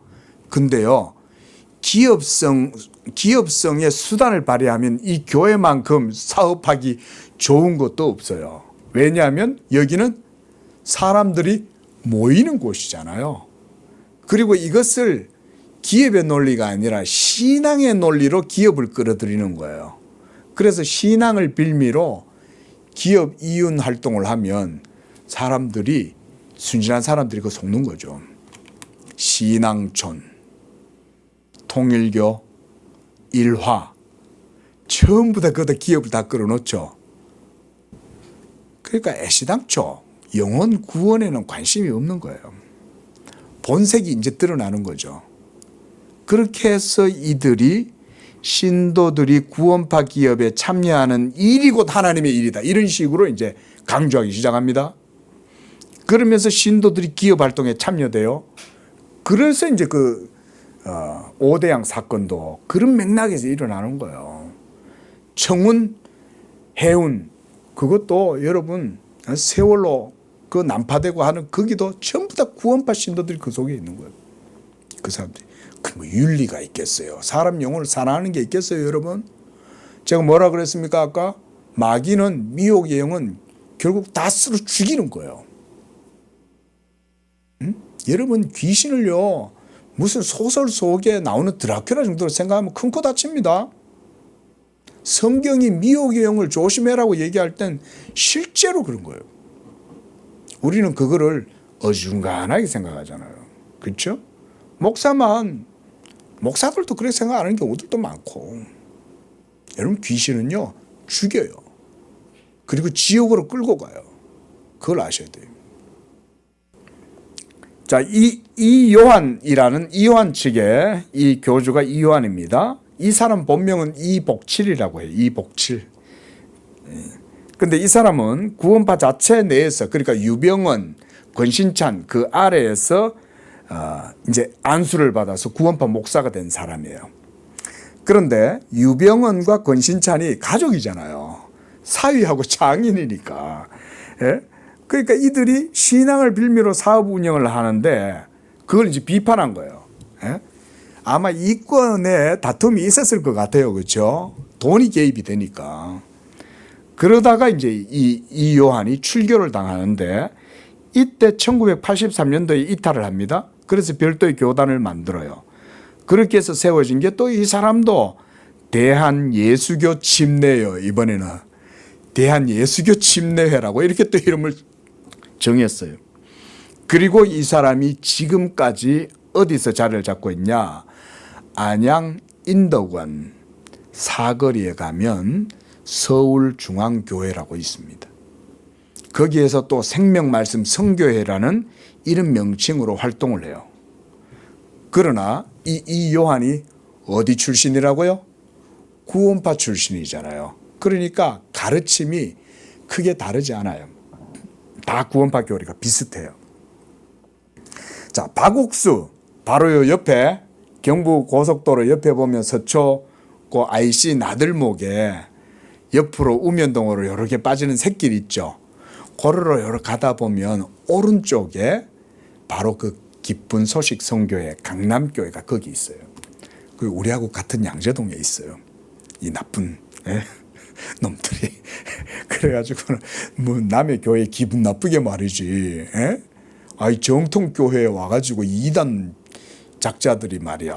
근데요, 기업성의 수단을 발휘하면 이 교회만큼 사업하기 좋은 것도 없어요. 왜냐하면 여기는 사람들이 모이는 곳이잖아요. 그리고 이것을 기업의 논리가 아니라 신앙의 논리로 기업을 끌어들이는 거예요. 그래서 신앙을 빌미로 기업 이윤 활동을 하면 사람들이, 순진한 사람들이 그거 속는 거죠. 신앙촌, 통일교, 일화 전부 다 거기다 기업을 다 끌어놓죠. 그러니까 애시당초 영혼 구원에는 관심이 없는 거예요. 본색이 이제 드러나는 거죠. 그렇게 해서 이들이 신도들이 구원파 기업에 참여하는 일이 곧 하나님의 일이다. 이런 식으로 이제 강조하기 시작합니다. 그러면서 신도들이 기업 활동에 참여돼요. 그래서 이제 그 오대양 사건도 그런 맥락에서 일어나는 거예요. 청운, 해운, 그것도 여러분 세월로 그 난파되고 하는 거기도 전부 다 구원파 신도들이 그 속에 있는 거예요. 그 사람들이. 그 뭐 윤리가 있겠어요. 사람 영혼을 사랑하는 게 있겠어요, 여러분? 제가 뭐라 그랬습니까, 아까? 마귀는, 미혹의 영은 결국 다 쓸어 죽이는 거예요. 여러분 귀신을요, 무슨 소설 속에 나오는 드라큘라 정도로 생각하면 큰 코 다칩니다. 성경이 미혹의 영을 조심해라고 얘기할 땐 실제로 그런 거예요. 우리는 그거를 어중간하게 생각하잖아요. 그렇죠? 목사들도 그렇게 생각하는 경우들도 많고. 여러분 귀신은요 죽여요. 그리고 지옥으로 끌고 가요. 그걸 아셔야 돼요. 자, 이 요한이라는 이요한 측의 이 교주가 이요한입니다. 이 사람 본명은 이복칠이라고 해요. 이복칠. 근데 이 사람은 구원파 자체 내에서, 그러니까 유병언, 권신찬 그 아래에서 이제 안수를 받아서 구원파 목사가 된 사람이에요. 그런데 유병언과 권신찬이 가족이잖아요. 사위하고 장인이니까. 예? 그러니까 이들이 신앙을 빌미로 사업 운영을 하는데 그걸 이제 비판한 거예요. 예? 아마 이권에 다툼이 있었을 것 같아요. 그렇죠? 돈이 개입이 되니까. 그러다가 이제 이 요한이 출교를 당하는데 이때 1983년도에 이탈을 합니다. 그래서 별도의 교단을 만들어요. 그렇게 해서 세워진 게 또 이 사람도 대한예수교 침례요. 이번에는 대한예수교 침례회라고 이렇게 또 이름을 정했어요. 그리고 이 사람이 지금까지 어디서 자리를 잡고 있냐? 안양 인덕원 사거리에 가면 서울중앙교회라고 있습니다. 거기에서 또 생명말씀 성교회라는 이런 명칭으로 활동을 해요. 그러나 이 요한이 어디 출신이라고요? 구원파 출신이잖아요. 그러니까 가르침이 크게 다르지 않아요. 다 구원파 교리가 비슷해요. 자, 박옥수 바로 요 옆에 경부 고속도로 옆에 보면 서초 그 IC 나들목에 옆으로 우면동으로 이렇게 빠지는 샛길 있죠. 고로로 이렇게 가다 보면 오른쪽에 바로 그 기쁜 소식 성교회 강남교회가 거기 있어요. 그 우리하고 같은 양재동에 있어요. 이 나쁜 놈들이. 그래가지고는 뭐 남의 교회 기분 나쁘게 말이지. 아이 정통교회에 와가지고 이단 작자들이 말이야.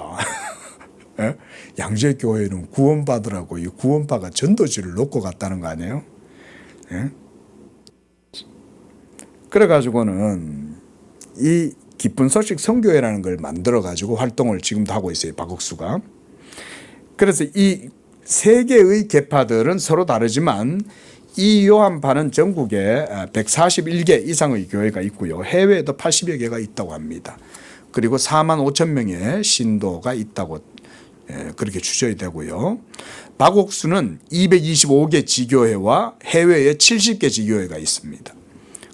양재교회는 구원받으라고 이 구원파가 전도지를 놓고 갔다는 거 아니에요? 그래가지고는 이 기쁜 소식 성교회라는 걸 만들어가지고 활동을 지금도 하고 있어요. 박옥수가. 그래서 이 세 개의 계파들은 서로 다르지만 이 요한파는 전국에 141개 이상의 교회가 있고요. 해외에도 80여 개가 있다고 합니다. 그리고 4만 5천 명의 신도가 있다고 그렇게 추정이 되고요. 박옥수는 225개 지교회와 해외에 70개 지교회가 있습니다.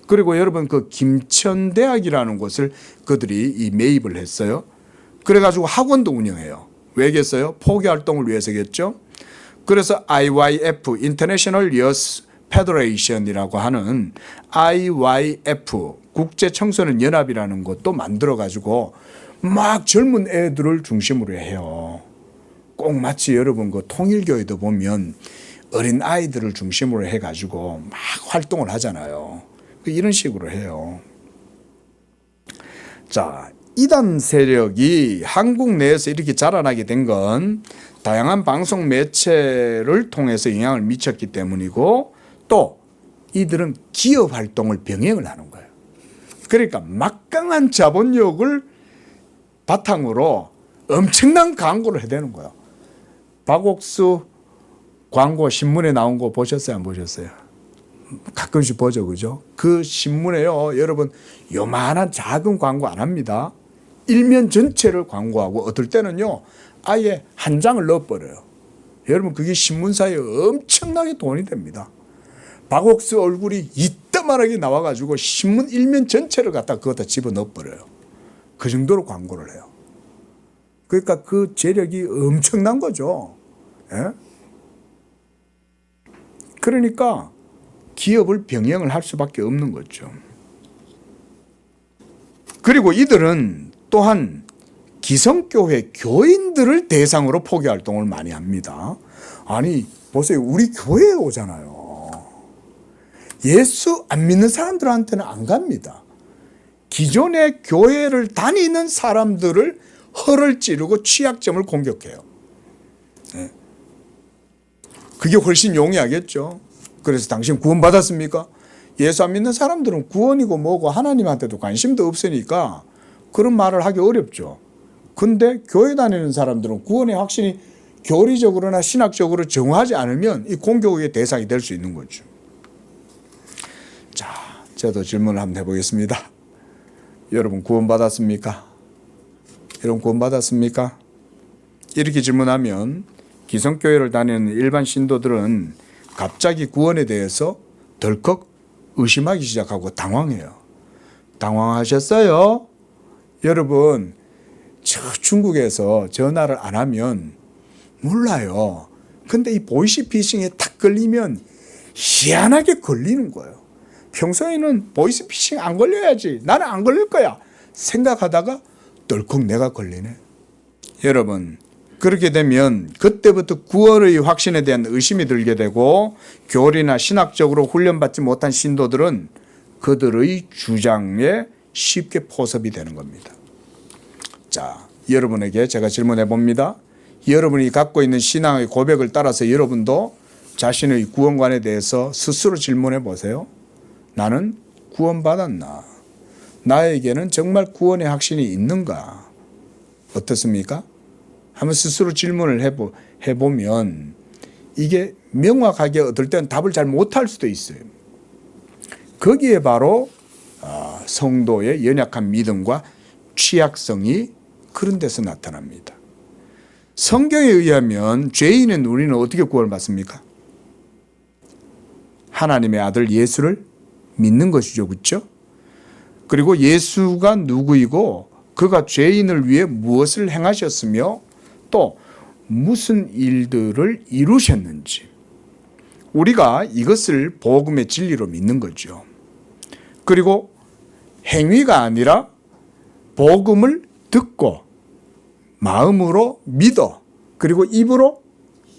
그리고 여러분 그 김천대학이라는 곳을 그들이 이 매입을 했어요. 그래가지고 학원도 운영해요. 왜겠어요? 포교활동을 위해서겠죠. 그래서 IYF International Youth Federation이라고 하는 IYF 국제청소년 연합이라는 것도 만들어가지고 막 젊은 애들을 중심으로 해요. 꼭 마치 여러분 그 통일교회도 보면 어린 아이들을 중심으로 해가지고 막 활동을 하잖아요. 이런 식으로 해요. 자, 이단 세력이 한국 내에서 이렇게 자라나게 된 건 다양한 방송 매체를 통해서 영향을 미쳤기 때문이고 또 이들은 기업 활동을 병행을 하는 거예요. 그러니까 막강한 자본력을 바탕으로 엄청난 광고를 해대는 거예요. 박옥수 광고 신문에 나온 거 보셨어요? 안 보셨어요? 가끔씩 보죠, 그죠? 그 신문에요, 여러분, 요만한 작은 광고 안 합니다. 일면 전체를 광고하고 어떨 때는요, 아예 한 장을 넣어버려요. 여러분, 그게 신문사에 엄청나게 돈이 됩니다. 박옥수 얼굴이 이따만하게 나와가지고 신문 일면 전체를 갖다 그거다 집어 넣어버려요. 그 정도로 광고를 해요. 그러니까 그 재력이 엄청난 거죠. 예? 그러니까 기업을 병행을 할 수밖에 없는 거죠. 그리고 이들은 또한 기성교회 교인들을 대상으로 포교 활동을 많이 합니다. 아니 보세요. 우리 교회에 오잖아요. 예수 안 믿는 사람들한테는 안 갑니다. 기존의 교회를 다니는 사람들을 허를 찌르고 취약점을 공격해요. 그게 훨씬 용이하겠죠. 그래서 당신 구원받았습니까? 예수 안 믿는 사람들은 구원이고 뭐고 하나님한테도 관심도 없으니까 그런 말을 하기 어렵죠. 근데 교회 다니는 사람들은 구원의 확신이 교리적으로나 신학적으로 정하지 않으면 이 공격의 대상이 될 수 있는 거죠. 자, 저도 질문을 한번 해보겠습니다. 여러분 구원받았습니까? 여러분 구원받았습니까? 이렇게 질문하면 기성교회를 다니는 일반 신도들은 갑자기 구원에 대해서 덜컥 의심하기 시작하고 당황해요. 당황하셨어요? 여러분, 저 중국에서 전화를 안 하면 몰라요. 근데 이 보이시피싱에 탁 걸리면 희한하게 걸리는 거예요. 평소에는 보이스피싱 안 걸려야지, 나는 안 걸릴 거야 생각하다가 덜컥 내가 걸리네. 여러분, 그렇게 되면 그때부터 구원의 확신에 대한 의심이 들게 되고, 교리나 신학적으로 훈련받지 못한 신도들은 그들의 주장에 쉽게 포섭이 되는 겁니다. 자, 여러분에게 제가 질문해 봅니다. 여러분이 갖고 있는 신앙의 고백을 따라서 여러분도 자신의 구원관에 대해서 스스로 질문해 보세요. 나는 구원받았나? 나에게는 정말 구원의 확신이 있는가? 어떻습니까? 한번 스스로 질문을 해보면 이게 명확하게 어떨 때는 답을 잘 못할 수도 있어요. 거기에 바로 성도의 연약한 믿음과 취약성이 그런 데서 나타납니다. 성경에 의하면 죄인은 우리는 어떻게 구원을 받습니까? 하나님의 아들 예수를 믿는 것이죠. 그렇죠? 그리고 예수가 누구이고 그가 죄인을 위해 무엇을 행하셨으며 또 무슨 일들을 이루셨는지, 우리가 이것을 복음의 진리로 믿는 거죠. 그리고 행위가 아니라 복음을 듣고 마음으로 믿어, 그리고 입으로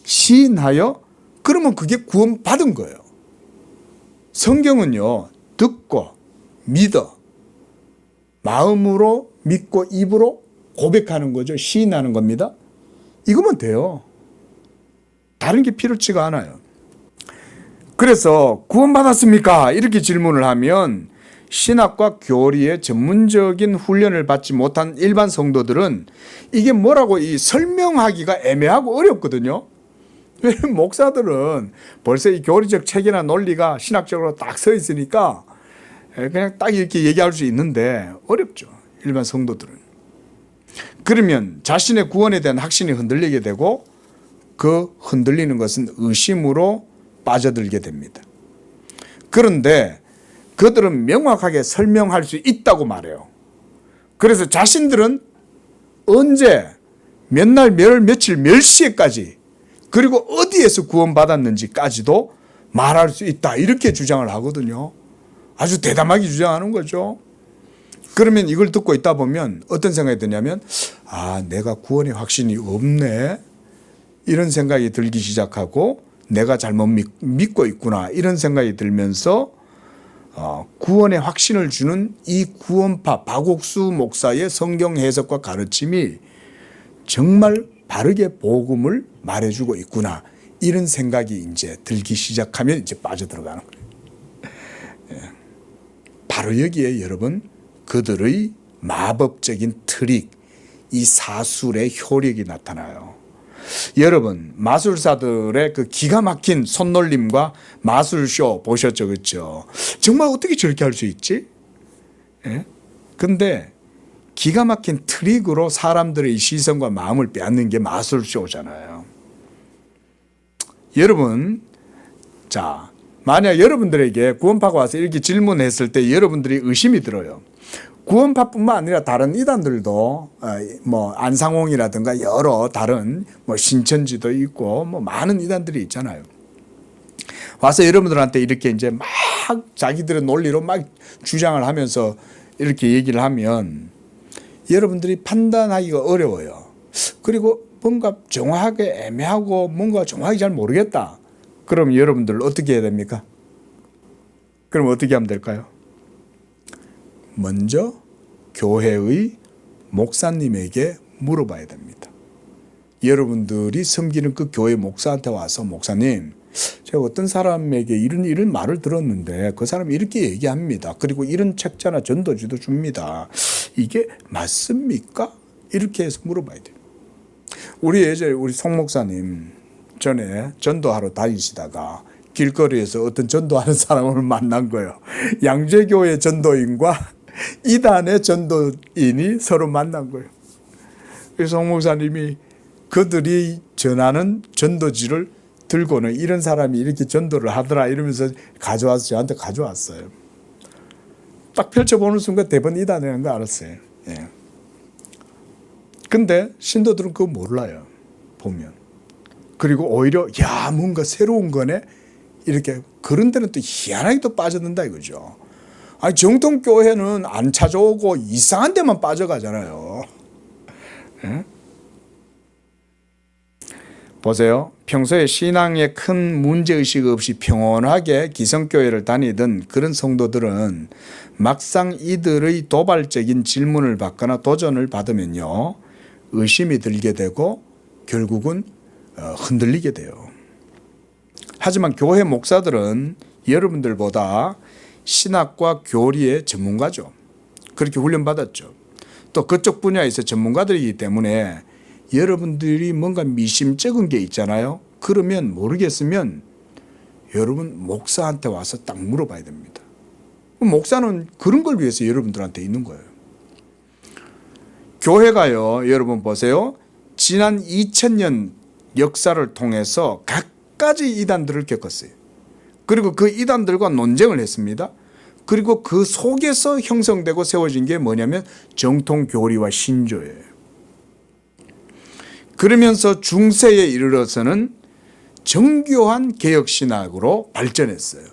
시인하여, 그러면 그게 구원받은 거예요. 성경은요, 듣고 믿어, 마음으로 믿고 입으로 고백하는 거죠. 시인하는 겁니다. 이거면 돼요. 다른 게 필요치가 않아요. 그래서 구원받았습니까? 이렇게 질문을 하면 신학과 교리의 전문적인 훈련을 받지 못한 일반 성도들은 이게 뭐라고 설명하기가 애매하고 어렵거든요. 왜냐하면 목사들은 벌써 이 교리적 체계나 논리가 신학적으로 딱 서 있으니까 그냥 딱 이렇게 얘기할 수 있는데 어렵죠, 일반 성도들은. 그러면 자신의 구원에 대한 확신이 흔들리게 되고, 그 흔들리는 것은 의심으로 빠져들게 됩니다. 그런데 그들은 명확하게 설명할 수 있다고 말해요. 그래서 자신들은 언제, 몇 날, 몇 월, 며칠, 몇 시에까지, 그리고 어디에서 구원받았는지까지도 말할 수 있다, 이렇게 주장을 하거든요. 아주 대담하게 주장하는 거죠. 그러면 이걸 듣고 있다 보면 어떤 생각이 드냐면, 내가 구원의 확신이 없네, 이런 생각이 들기 시작하고, 내가 잘못 믿고 있구나, 이런 생각이 들면서 구원의 확신을 주는 이 구원파 박옥수 목사의 성경 해석과 가르침이 정말 바르게 복음을 말해주고 있구나, 이런 생각이 이제 들기 시작하면 이제 빠져들어가는 거예요. 바로 여기에 여러분, 그들의 마법적인 트릭, 이 사술의 효력이 나타나요. 여러분, 마술사들의 그 기가 막힌 손놀림과 마술쇼 보셨죠? 그렇죠? 정말 어떻게 저렇게 할 수 있지? 근데 기가 막힌 트릭으로 사람들의 시선과 마음을 빼앗는 게 마술쇼잖아요. 여러분, 자, 만약 여러분들에게 구원파가 와서 이렇게 질문했을 때 여러분들이 의심이 들어요. 구원파뿐만 아니라 다른 이단들도 뭐 안상홍이라든가 여러 다른 뭐 신천지도 있고 뭐 많은 이단들이 있잖아요. 와서 여러분들한테 이렇게 이제 막 자기들의 논리로 막 주장을 하면서 이렇게 얘기를 하면 여러분들이 판단하기가 어려워요. 그리고 뭔가 정확하게 애매하고 뭔가 정확히 잘 모르겠다. 그럼 여러분들 어떻게 해야 됩니까? 그럼 어떻게 하면 될까요? 먼저 교회의 목사님에게 물어봐야 됩니다. 여러분들이 섬기는 그 교회 목사한테 와서, 목사님, 제가 어떤 사람에게 이런 말을 들었는데 그 사람이 이렇게 얘기합니다. 그리고 이런 책자나 전도지도 줍니다. 이게 맞습니까? 이렇게 해서 물어봐야 돼요. 우리 송 목사님 전에 전도하러 다니시다가 길거리에서 어떤 전도하는 사람을 만난 거예요. 양재교회 전도인과 이단의 전도인이 서로 만난 거예요. 그래서 송 목사님이 그들이 전하는 전도지를 들고는 이런 사람이 이렇게 전도를 하더라 이러면서 가져와서 저한테 가져왔어요. 딱 펼쳐보는 순간 대번 이단이라는 거 알았어요. 예. 근데 신도들은 그거 몰라요. 보면. 그리고 오히려 뭔가 새로운 거네, 이렇게 그런 데는 또 희한하게 또 빠져든다 이거죠. 아니 정통교회는 안 찾아오고 이상한 데만 빠져가잖아요. 예? 보세요. 평소에 신앙에 큰 문제의식 없이 평온하게 기성교회를 다니던 그런 성도들은 막상 이들의 도발적인 질문을 받거나 도전을 받으면요, 의심이 들게 되고 결국은 흔들리게 돼요. 하지만 교회 목사들은 여러분들보다 신학과 교리의 전문가죠. 그렇게 훈련받았죠. 또 그쪽 분야에서 전문가들이기 때문에 여러분들이 뭔가 미심쩍은 게 있잖아요. 그러면 모르겠으면 여러분 목사한테 와서 딱 물어봐야 됩니다. 목사는 그런 걸 위해서 여러분들한테 있는 거예요. 교회가요, 여러분 보세요. 지난 2000년 역사를 통해서 갖가지 이단들을 겪었어요. 그리고 그 이단들과 논쟁을 했습니다. 그리고 그 속에서 형성되고 세워진 게 뭐냐면 정통 교리와 신조예요. 그러면서 중세에 이르러서는 정교한 개혁신학으로 발전했어요.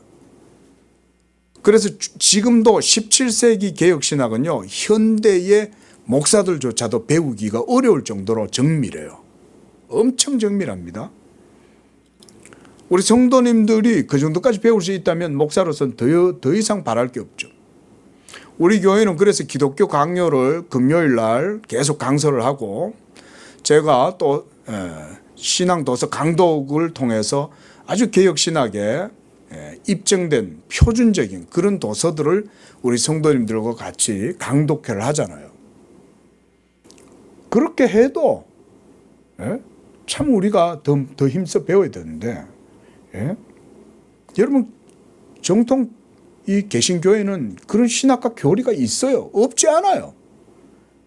그래서 지금도 17세기 개혁신학은요, 현대의 목사들조차도 배우기가 어려울 정도로 정밀해요. 엄청 정밀합니다. 우리 성도님들이 그 정도까지 배울 수 있다면 목사로서는 더 이상 바랄 게 없죠. 우리 교회는 그래서 기독교 강요를 금요일 날 계속 강설을 하고, 제가 또 신앙도서 강독을 통해서 아주 개혁신학에 입증된 표준적인 그런 도서들을 우리 성도님들과 같이 강독회를 하잖아요. 그렇게 해도 참 우리가 더 힘써 배워야 되는데, 여러분 정통 이 개신교회는 그런 신학과 교리가 있어요? 없지 않아요.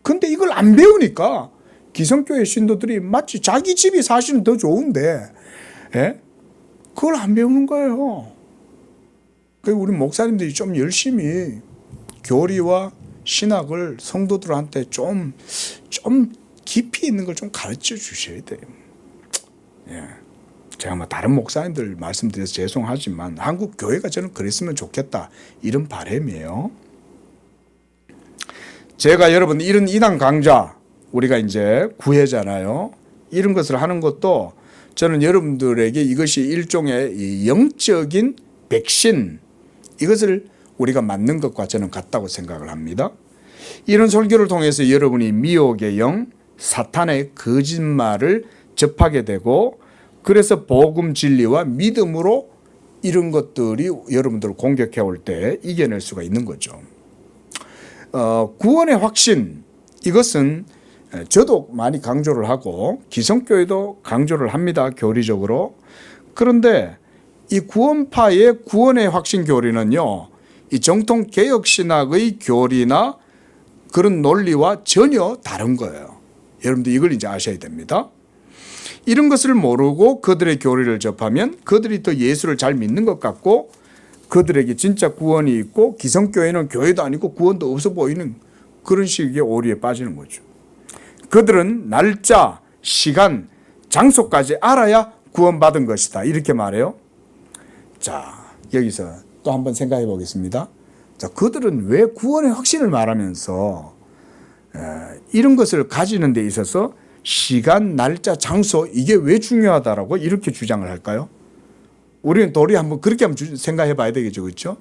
근데 이걸 안 배우니까 기성교회 신도들이 마치 자기 집이 사실은 더 좋은데 그걸 안 배우는 거예요. 그래서 우리 목사님들이 좀 열심히 교리와 신학을 성도들한테 좀 깊이 있는 걸 좀 가르쳐 주셔야 돼요. 제가 뭐 다른 목사님들 말씀드려서 죄송하지만 한국 교회가 저는 그랬으면 좋겠다, 이런 바람이에요. 제가 여러분 이런 이단 강좌 우리가 이제 구해잖아요. 이런 것을 하는 것도 저는 여러분들에게 이것이 일종의 영적인 백신, 이것을 우리가 맞는 것과 저는 같다고 생각을 합니다. 이런 설교를 통해서 여러분이 미혹의 영, 사탄의 거짓말을 접하게 되고, 그래서 복음 진리와 믿음으로 이런 것들이 여러분들을 공격해 올 때 이겨낼 수가 있는 거죠. 구원의 확신, 이것은 저도 많이 강조를 하고 기성교회도 강조를 합니다, 교리적으로. 그런데 이 구원파의 구원의 확신 교리는요, 이 정통 개혁신학의 교리나 그런 논리와 전혀 다른 거예요. 여러분들 이걸 이제 아셔야 됩니다. 이런 것을 모르고 그들의 교리를 접하면 그들이 더 예수를 잘 믿는 것 같고, 그들에게 진짜 구원이 있고 기성교회는 교회도 아니고 구원도 없어 보이는 그런 식의 오류에 빠지는 거죠. 그들은 날짜, 시간, 장소까지 알아야 구원받은 것이다, 이렇게 말해요. 자, 여기서 또 한번 생각해 보겠습니다. 자, 그들은 왜 구원의 확신을 말하면서 이런 것을 가지는 데 있어서 시간, 날짜, 장소, 이게 왜 중요하다라고 이렇게 주장을 할까요? 우리는 도리 한번 그렇게 한번 생각해 봐야 되겠죠, 그렇죠?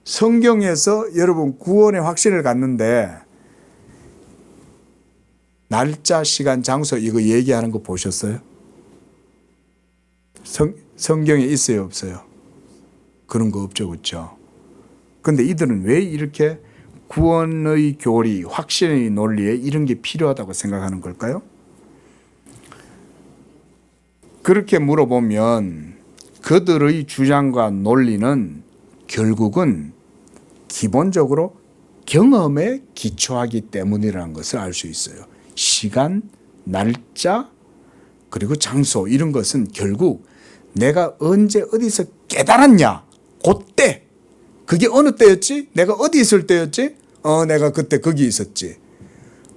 성경에서 여러분 구원의 확신을 갖는데 날짜, 시간, 장소 이거 얘기하는 거 보셨어요? 성경에 있어요, 없어요? 그런 거 없죠, 그렇죠? 근데 이들은 왜 이렇게 구원의 교리, 확신의 논리에 이런 게 필요하다고 생각하는 걸까요? 그렇게 물어보면 그들의 주장과 논리는 결국은 기본적으로 경험에 기초하기 때문이라는 것을 알 수 있어요. 시간, 날짜, 그리고 장소, 이런 것은 결국 내가 언제 어디서 깨달았냐, 그때, 그게 어느 때였지? 내가 어디 있을 때였지? 내가 그때 거기 있었지.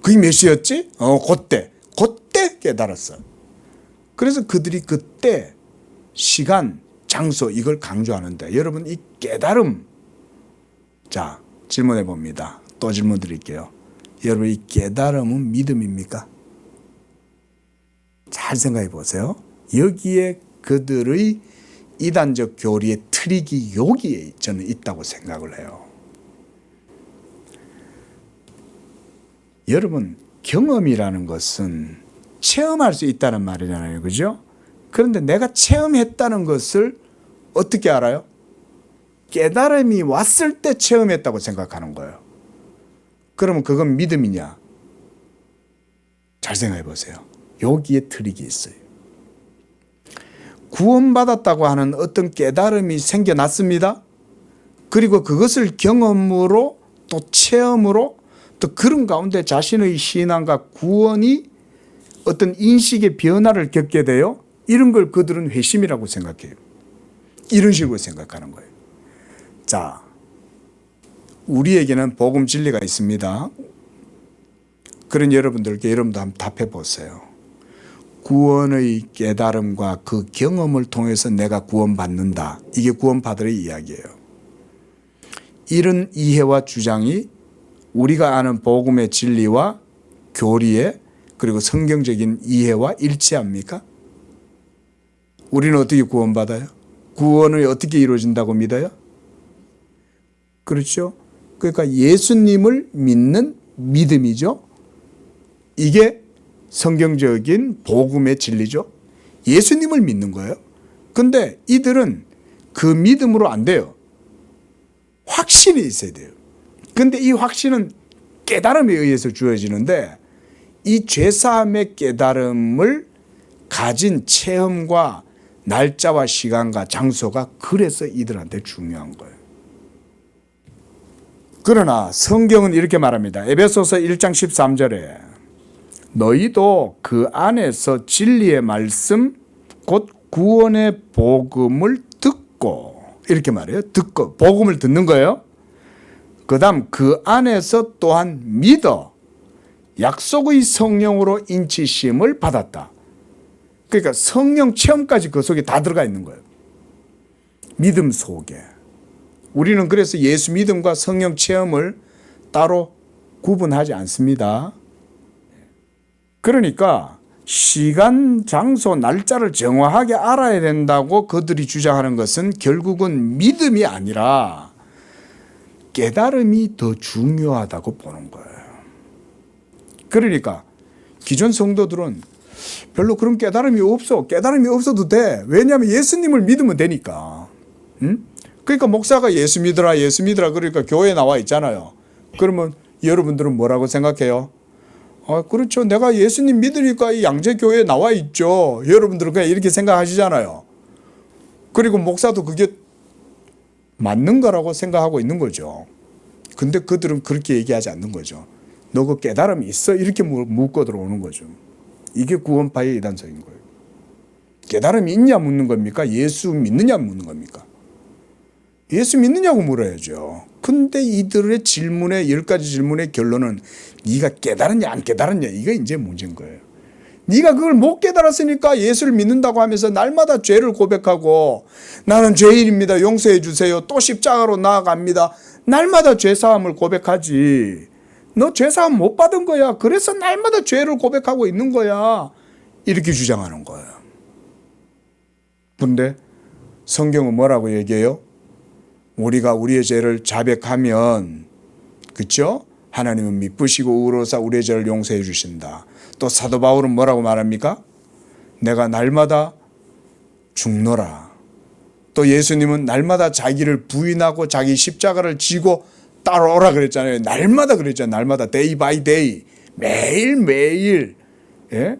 그게 몇 시였지? 그때 깨달았어. 그래서 그들이 그때 시간, 장소 이걸 강조하는데 여러분 이 깨달음, 자 질문해 봅니다. 또 질문 드릴게요. 여러분 이 깨달음은 믿음입니까? 잘 생각해 보세요. 여기에 그들의 이단적 교리의 트릭이 여기에 저는 있다고 생각을 해요. 여러분 경험이라는 것은 체험할 수 있다는 말이잖아요. 그죠? 그런데 내가 체험했다는 것을 어떻게 알아요? 깨달음이 왔을 때 체험했다고 생각하는 거예요. 그러면 그건 믿음이냐? 잘 생각해 보세요. 여기에 트릭이 있어요. 구원받았다고 하는 어떤 깨달음이 생겨났습니다. 그리고 그것을 경험으로 또 체험으로 또 그런 가운데 자신의 신앙과 구원이 어떤 인식의 변화를 겪게 돼요. 이런 걸 그들은 회심이라고 생각해요. 이런 식으로 생각하는 거예요. 자, 우리에게는 복음 진리가 있습니다. 그런 여러분들께 여러분도 한번 답해 보세요. 구원의 깨달음과 그 경험을 통해서 내가 구원받는다. 이게 구원파들의 이야기예요. 이런 이해와 주장이 우리가 아는 복음의 진리와 교리에 그리고 성경적인 이해와 일치합니까? 우리는 어떻게 구원받아요? 구원이 어떻게 이루어진다고 믿어요? 그렇죠? 그러니까 예수님을 믿는 믿음이죠. 이게 성경적인 복음의 진리죠. 예수님을 믿는 거예요. 근데 이들은 그 믿음으로 안 돼요. 확신이 있어야 돼요. 근데 이 확신은 깨달음에 의해서 주어지는데 이 죄사함의 깨달음을 가진 체험과 날짜와 시간과 장소가 그래서 이들한테 중요한 거예요. 그러나 성경은 이렇게 말합니다. 에베소서 1장 13절에 너희도 그 안에서 진리의 말씀 곧 구원의 복음을 듣고 이렇게 말해요. 듣고 복음을 듣는 거예요. 그 다음 그 안에서 또한 믿어 약속의 성령으로 인치심을 받았다. 그러니까 성령 체험까지 그 속에 다 들어가 있는 거예요. 믿음 속에. 우리는 그래서 예수 믿음과 성령 체험을 따로 구분하지 않습니다. 그러니까 시간, 장소, 날짜를 정확하게 알아야 된다고 그들이 주장하는 것은 결국은 믿음이 아니라 깨달음이 더 중요하다고 보는 거예요. 그러니까 기존 성도들은 별로 그런 깨달음이 없어. 깨달음이 없어도 돼. 왜냐하면 예수님을 믿으면 되니까. 그러니까 목사가 예수 믿으라 예수 믿으라 그러니까 교회에 나와 있잖아요. 그러면 여러분들은 뭐라고 생각해요? 그렇죠. 내가 예수님 믿으니까 이 양재교회에 나와 있죠. 여러분들은 그냥 이렇게 생각하시잖아요. 그리고 목사도 그게 맞는 거라고 생각하고 있는 거죠. 근데 그들은 그렇게 얘기하지 않는 거죠. 너 그 깨달음이 있어? 이렇게 묻고 들어오는 거죠. 이게 구원파의 이단적인 거예요. 깨달음이 있냐 묻는 겁니까? 예수 믿느냐 묻는 겁니까? 예수 믿느냐고 물어야죠. 근데 이들의 질문의 10가지 질문의 결론은 네가 깨달았냐 안 깨달았냐 이게 이제 문제인 거예요. 네가 그걸 못 깨달았으니까 예수를 믿는다고 하면서 날마다 죄를 고백하고 나는 죄인입니다. 용서해 주세요. 또 십자가로 나아갑니다. 날마다 죄사함을 고백하지. 너 죄사함 못 받은 거야. 그래서 날마다 죄를 고백하고 있는 거야. 이렇게 주장하는 거예요. 그런데 성경은 뭐라고 얘기해요? 우리가 우리의 죄를 자백하면 그렇죠? 하나님은 미쁘시고 의로우사 우리의 죄를 용서해 주신다. 또 사도 바울은 뭐라고 말합니까? 내가 날마다 죽노라. 또 예수님은 날마다 자기를 부인하고 자기 십자가를 지고 따라오라 그랬잖아요. 날마다 그랬잖아요. 날마다 day by day 매일매일 예?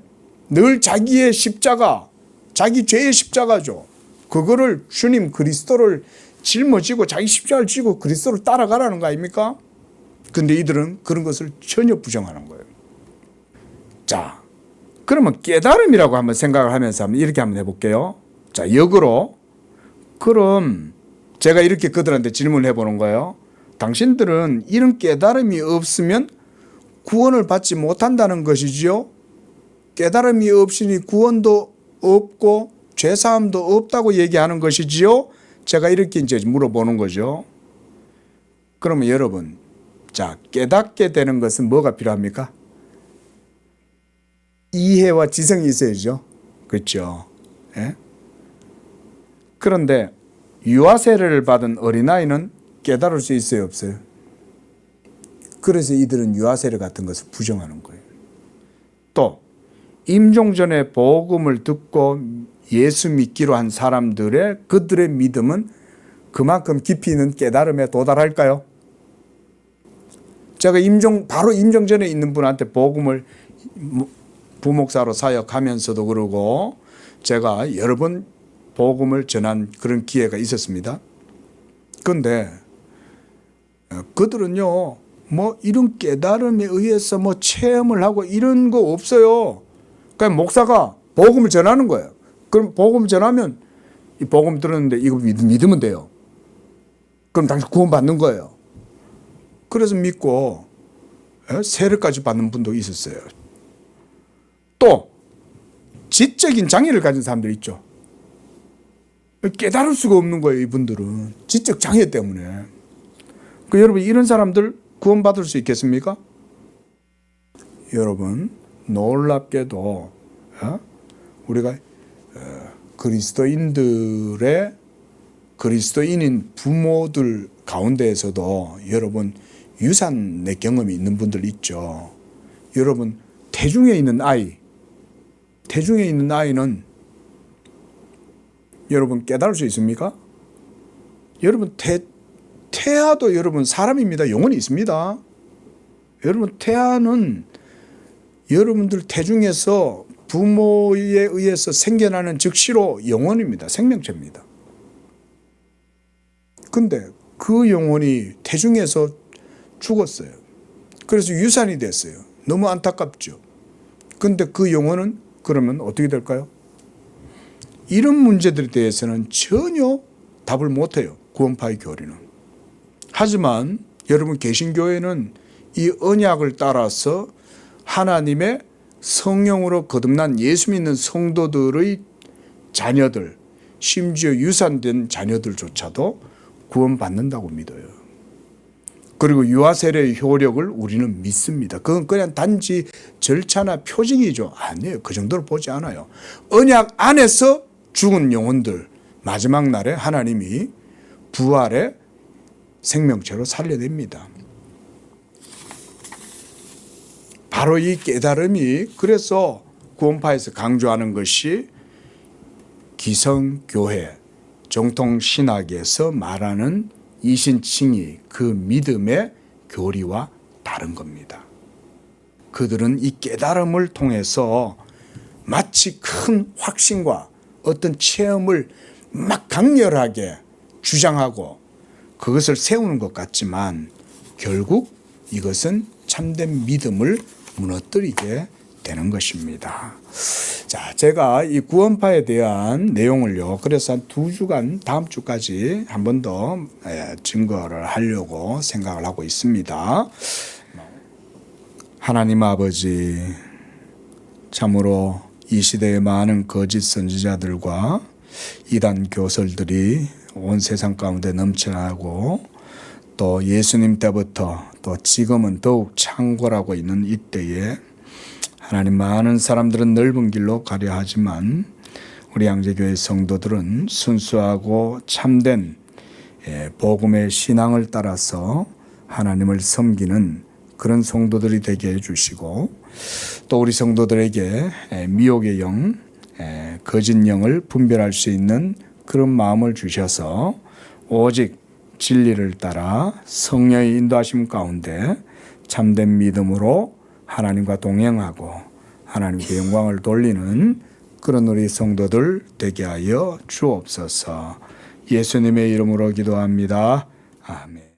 늘 자기의 십자가 자기 죄의 십자가죠. 그거를 주님 그리스도를 짊어지고 자기 십자가를 지고 그리스도를 따라가라는 거 아닙니까? 근데 이들은 그런 것을 전혀 부정하는 거예요. 자, 그러면 깨달음이라고 한번 생각을 하면서 이렇게 한번 해볼게요. 자, 역으로 그럼 제가 이렇게 그들한테 질문을 해보는 거예요. 당신들은 이런 깨달음이 없으면 구원을 받지 못한다는 것이지요? 깨달음이 없으니 구원도 없고 죄사함도 없다고 얘기하는 것이지요? 제가 이렇게 이제 물어보는 거죠. 그러면 여러분, 자, 깨닫게 되는 것은 뭐가 필요합니까? 이해와 지성이 있어야죠. 그렇죠? 예? 그런데 유아 세례를 받은 어린아이는 깨달을 수 있어요, 없어요? 그래서 이들은 유아 세례 같은 것을 부정하는 거예요. 또 임종 전에 복음을 듣고 예수 믿기로 한 사람들의 그들의 믿음은 그만큼 깊이 있는 깨달음에 도달할까요? 제가 바로 임종 전에 있는 분한테 복음을 부목사로 사역하면서도 그러고 제가 여러 번 복음을 전한 그런 기회가 있었습니다. 그런데 그들은요, 뭐 이런 깨달음에 의해서 뭐 체험을 하고 이런 거 없어요. 그냥 목사가 복음을 전하는 거예요. 그럼 복음 전하면 이 복음 들었는데 이거 믿으면 돼요. 그럼 당신 구원받는 거예요. 그래서 믿고 세례까지 받는 분도 있었어요. 또 지적인 장애를 가진 사람들 있죠. 깨달을 수가 없는 거예요. 이분들은 지적 장애 때문에. 여러분, 이런 사람들 구원받을 수 있겠습니까? 여러분, 놀랍게도 우리가 그리스도인인 부모들 가운데에서도 여러분 유산의 경험이 있는 분들 있죠. 여러분, 태중에 있는 아이는 여러분 깨달을 수 있습니까? 여러분 태아도 여러분 사람입니다. 영혼이 있습니다. 여러분 태아는 여러분들 태중에서 부모에 의해서 생겨나는 즉시로 영혼입니다. 생명체입니다. 근데 그 영혼이 태중에서 죽었어요. 그래서 유산이 됐어요. 너무 안타깝죠. 근데 그 영혼은 그러면 어떻게 될까요? 이런 문제들에 대해서는 전혀 답을 못해요. 구원파의 교리는. 하지만 여러분 개신교회는 이 언약을 따라서 하나님의 성령으로 거듭난 예수 믿는 성도들의 자녀들, 심지어 유산된 자녀들조차도 구원받는다고 믿어요. 그리고 유아 세례의 효력을 우리는 믿습니다. 그건 그냥 단지 절차나 표징이죠. 아니에요. 그 정도로 보지 않아요. 언약 안에서 죽은 영혼들 마지막 날에 하나님이 부활의 생명체로 살려냅니다. 바로 이 깨달음이 그래서 구원파에서 강조하는 것이 기성교회 정통신학에서 말하는 이신칭의 그 믿음의 교리와 다른 겁니다. 그들은 이 깨달음을 통해서 마치 큰 확신과 어떤 체험을 막 강렬하게 주장하고 그것을 세우는 것 같지만 결국 이것은 참된 믿음을 무너뜨리게 되는 것입니다. 자, 제가 이 구원파에 대한 내용을요, 그래서 한 2주간 다음 주까지 한 번 더 증거를 하려고 생각을 하고 있습니다. 하나님 아버지, 참으로 이 시대의 많은 거짓 선지자들과 이단 교설들이 온 세상 가운데 넘쳐나고 또 예수님 때부터 또 지금은 더욱 창궐하고 있는 이때에 하나님, 많은 사람들은 넓은 길로 가려 하지만 우리 양재교회 성도들은 순수하고 참된 복음의 신앙을 따라서 하나님을 섬기는 그런 성도들이 되게 해주시고 또 우리 성도들에게 미혹의 영, 거짓 영을 분별할 수 있는 그런 마음을 주셔서 오직 진리를 따라 성령의 인도하심 가운데 참된 믿음으로 하나님과 동행하고 하나님께 영광을 돌리는 그런 우리 성도들 되게 하여 주옵소서. 예수님의 이름으로 기도합니다. 아멘.